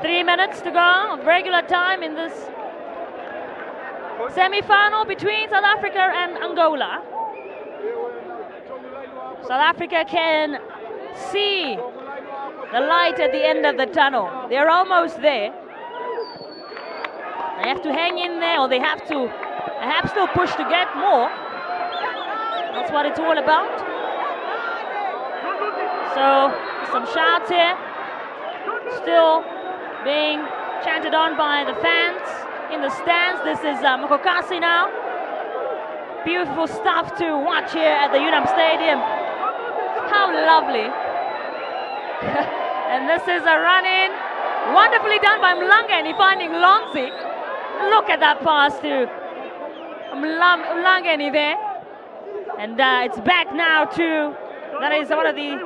3 minutes to go of regular time in this semi-final between South Africa and Angola. South Africa can see the light at the end of the tunnel. They're almost there. They have to hang in there, or they have to perhaps still push to get more. That's what it's all about. So, some shouts here. Still being chanted on by the fans in the stands. This is Mokokasi now. Beautiful stuff to watch here at the UNAM Stadium. How lovely. And this is a run-in. Wonderfully done by Mlangeni, finding Lonzi. Look at that pass to Mlangeni there. And it's back now to, that is one of the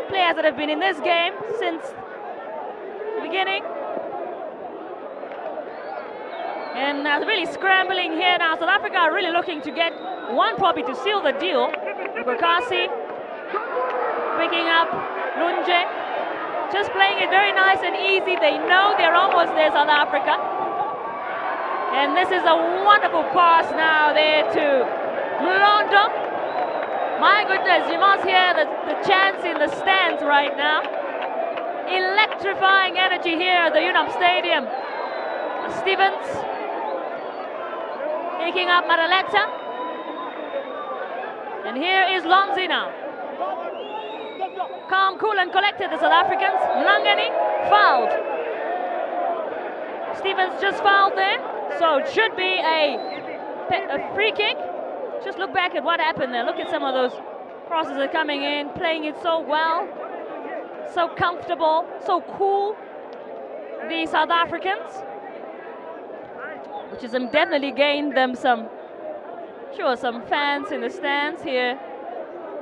players that have been in this game since the beginning. And really scrambling here now. South Africa are really looking to get one probably to seal the deal. Mokokasi picking up Lunje. Just playing it very nice and easy. They know they're almost there, South Africa. And this is a wonderful pass now there to Mlondo. My goodness, you must hear the chants in the stands right now. Electrifying energy here at the UNAM Stadium. Stevens picking up Maraleta. And here is Lonzi now. Calm, cool and collected, the South Africans. Mlangeni fouled. Stevens just fouled there. So it should be a free kick. Just look back at what happened there. Look at some of those crosses that are coming in, playing it so well, so comfortable, so cool. The South Africans, which has definitely gained them some fans in the stands here.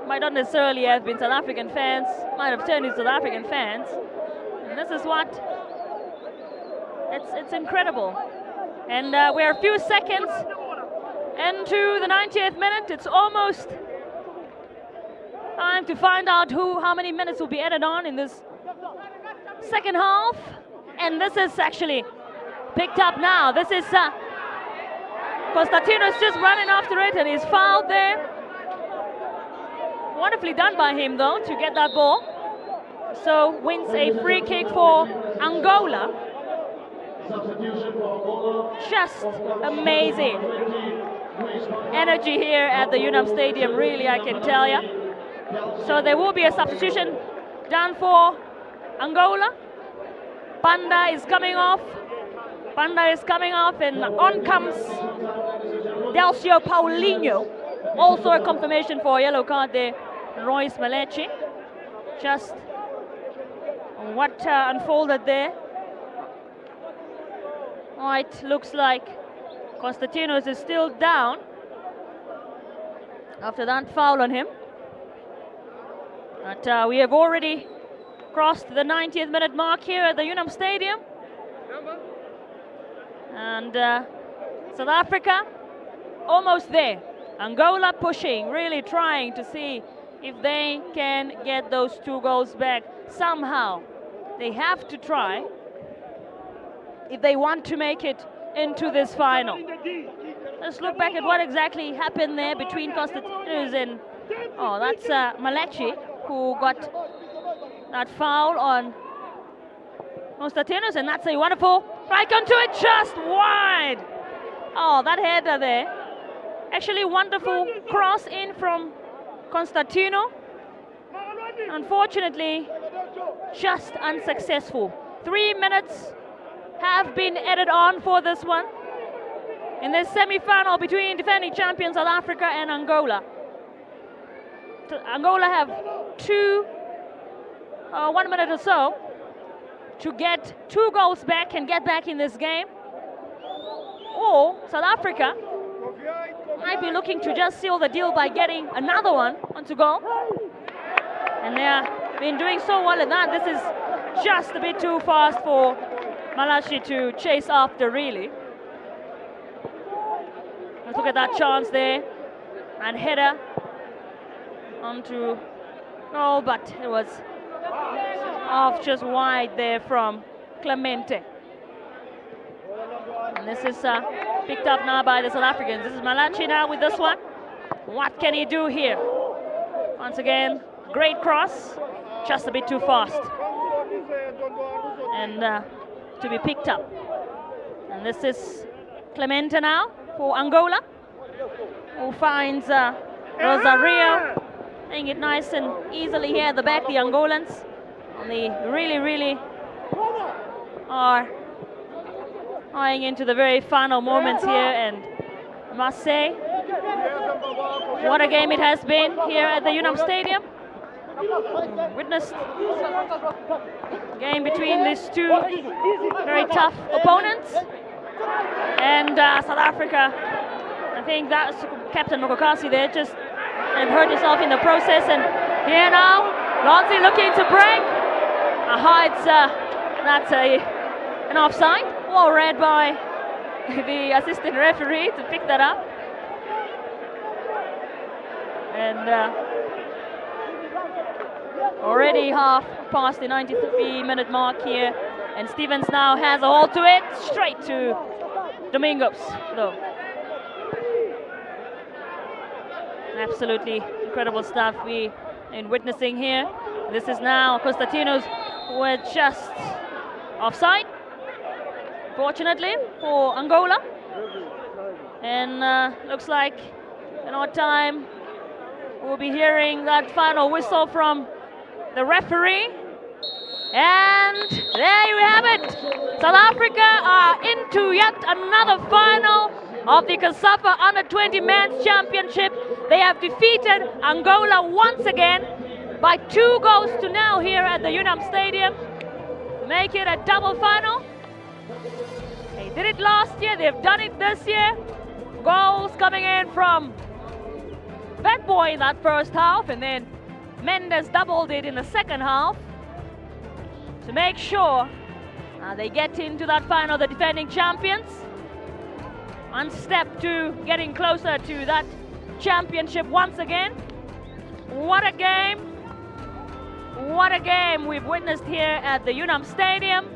Might not necessarily have been South African fans, might have turned into South African fans. And this is what, it's incredible. And we're a few seconds into the 90th minute. It's almost time to find out how many minutes will be added on in this second half. And this is actually picked up now. This is Constantino's just running after it and he's fouled there. Wonderfully done by him though to get that ball. So wins a free kick for Angola. Just amazing energy here at the UNAM Stadium, really, I can tell you. So there will be a substitution done for Angola. Panda is coming off. And on comes Delcio Paulinho. Also a confirmation for a yellow card there, Royce Malechi. Just what unfolded there. It looks like Constantinos is still down after that foul on him. But we have already crossed the 90th minute mark here at the UNAM Stadium. And South Africa almost there. Angola pushing, really trying to see if they can get those 2 goals back somehow. They have to try if they want to make it into this final. Let's look back at what exactly happened there between Constantinos and, that's Malechi, who got that foul on Constantinos, and that's a wonderful right onto it, just wide. That header there. Actually, wonderful cross in from Constantino. Unfortunately, just unsuccessful. 3 minutes have been added on for this one in this semi-final between defending champions South Africa and Angola. Angola have 1 minute or so to get 2 goals back and get back in this game, or South Africa might be looking to just seal the deal by getting another one onto goal. And they have been doing so well at that. This is just a bit too fast for Malachi to chase after, really. Let's look at that chance there. And header onto goal, but it was off just wide there from Clemente. And this is picked up now by the South Africans. This is Malachi now with this one. What can he do here? Once again, great cross, just a bit too fast. And to be picked up. And this is Clemente now for Angola, who finds Rosario playing it nice and easily here at the back. The Angolans, and they really are eyeing into the very final moments here, and I must say, what a game it has been here at the UNAM Stadium. Witnessed a game between these two very tough opponents, and South Africa, I think that's Captain Nokokasi there, just hurt himself in the process. And here now, Lonzi looking to break. That's an offside. Well read by the assistant referee to pick that up. And already half past the 93-minute mark here, and Stevens now has a hold to it, straight to Domingos though. Absolutely incredible stuff we are witnessing here. This is now Constantinos, who are just offside, fortunately for Angola. And looks like in our time we'll be hearing that final whistle from the referee. And there you have it. South Africa are into yet another final of the COSAFA Under-20 Men's Championship. They have defeated Angola once again by 2-0 here at the UNAM Stadium to make it a double final. They did it last year, they've done it this year. Goals coming in from Bad Boy in that first half, and then Mendes doubled it in the second half to make sure they get into that final, the defending champions. One step to getting closer to that championship once again. What a game! What a game we've witnessed here at the UNAM Stadium.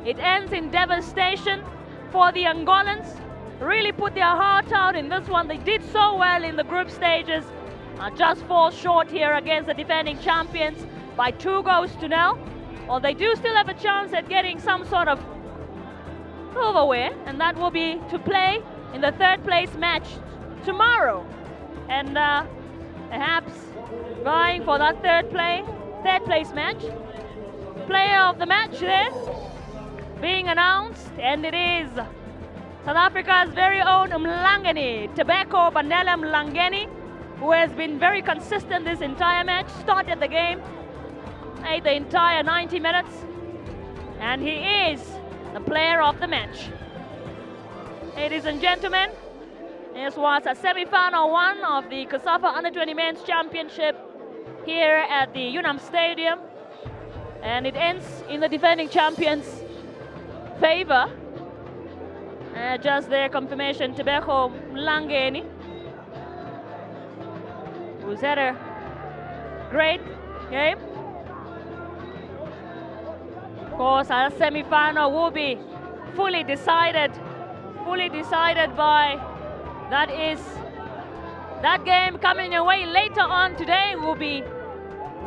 It ends in devastation for the Angolans. Really put their heart out in this one. They did so well in the group stages. Just fall short here against the defending champions by 2-0. Well, they do still have a chance at getting some sort of silverware, and that will be to play in the third place match tomorrow. And perhaps vying for that third place match. Player of the match there being announced, and it is South Africa's very own Mlangeni, Tobacco Bandela Mlangeni, who has been very consistent this entire match, started the game, played the entire 90 minutes, and he is the player of the match. Ladies and gentlemen, this was a semi-final one of the COSAFA Under-20 Men's Championship here at the UNAM Stadium, and it ends in the defending champions' favor. Just their confirmation, Tobacco Mlangeni, who's had a great game. Of course, our semi-final will be fully decided by that game coming your way later on today will be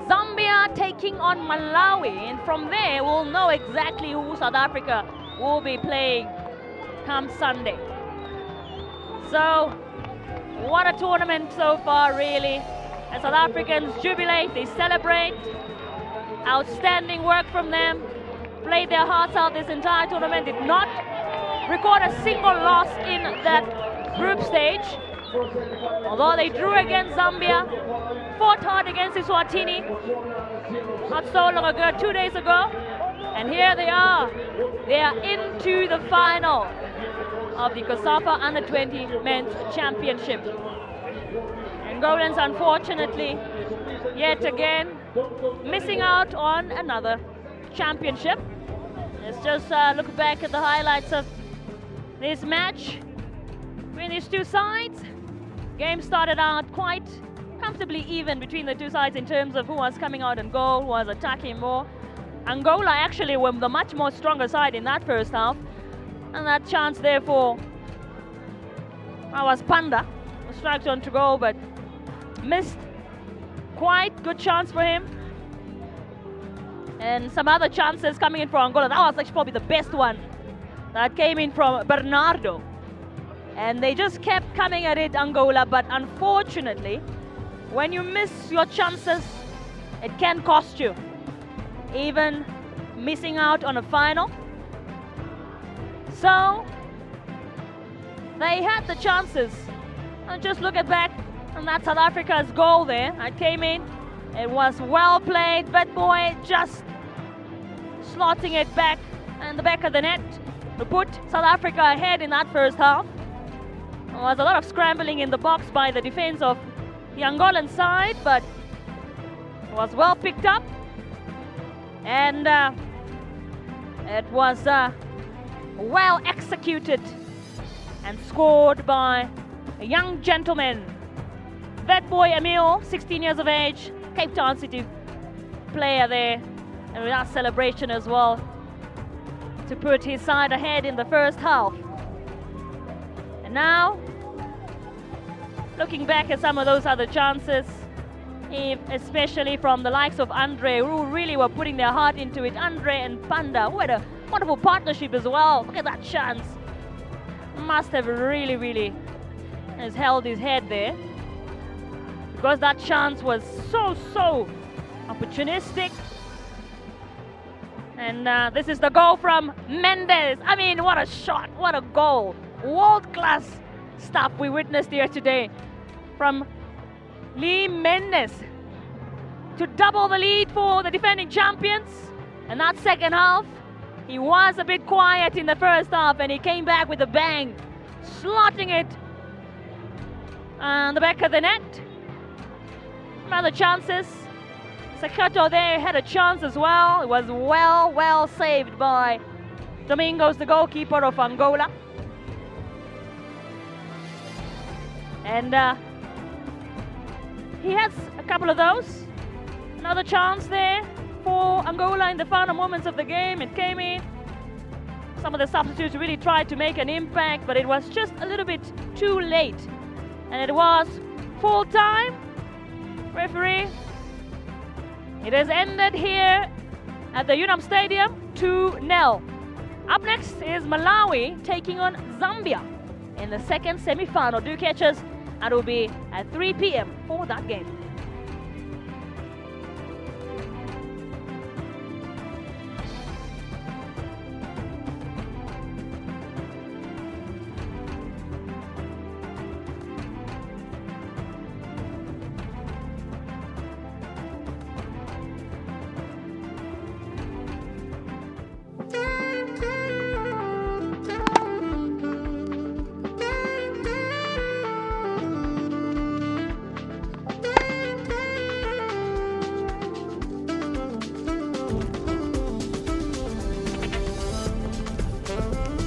Zambia taking on Malawi, and from there we'll know exactly who South Africa will be playing come Sunday. So what a tournament so far, really. As South Africans jubilate, they celebrate. Outstanding work from them. Played their hearts out this entire tournament. Did not record a single loss in that group stage. Although they drew against Zambia, fought hard against Eswatini not so long ago, 2 days ago. And here they are. They are into the final of the COSAFA Under-20 Men's Championship. Angolans, unfortunately, yet again, missing out on another championship. Let's just look back at the highlights of this match between these two sides. Game started out quite comfortably even between the two sides in terms of who was coming out in goal, who was attacking more. Angola actually were the much more stronger side in that first half, and that chance therefore was Panda, who strikes on to goal but missed. Quite good chance for him. And some other chances coming in for Angola. That was actually probably the best one that came in from Bernardo. And they just kept coming at it, Angola, but unfortunately, when you miss your chances, it can cost you. Even missing out on a final. So, they had the chances. And just look back on that South Africa's goal there. It came in. It was well played. Bad boy just slotting it back in the back of the net to put South Africa ahead in that first half. There was a lot of scrambling in the box by the defense of the Angolan side, but it was well picked up. And it was well executed and scored by a young gentleman, that boy Emil, 16 years of age, Cape Town City player there, and with that celebration as well to put his side ahead in the first half. And now, looking back at some of those other chances, especially from the likes of Andre, who really were putting their heart into it. Andre and Panda, what a wonderful partnership as well. Look at that chance. Must have really has held his head there, because that chance was so opportunistic. And this is the goal from Mendes. I mean, what a shot, what a goal. World-class stuff we witnessed here today from Lee Mendes to double the lead for the defending champions. And that second half, he was a bit quiet in the first half, and he came back with a bang, slotting it on the back of the net. Other chances. Sakato there had a chance as well. It was well saved by Domingos, the goalkeeper of Angola. And he has a couple of those. Another chance there for Angola in the final moments of the game. It came in. Some of the substitutes really tried to make an impact, but it was just a little bit too late. And it was full time. Referee, it has ended here at the UNAM Stadium, 2-0. Up next is Malawi taking on Zambia in the second semi-final. Do catch us, and it will be at 3 p.m. for that game.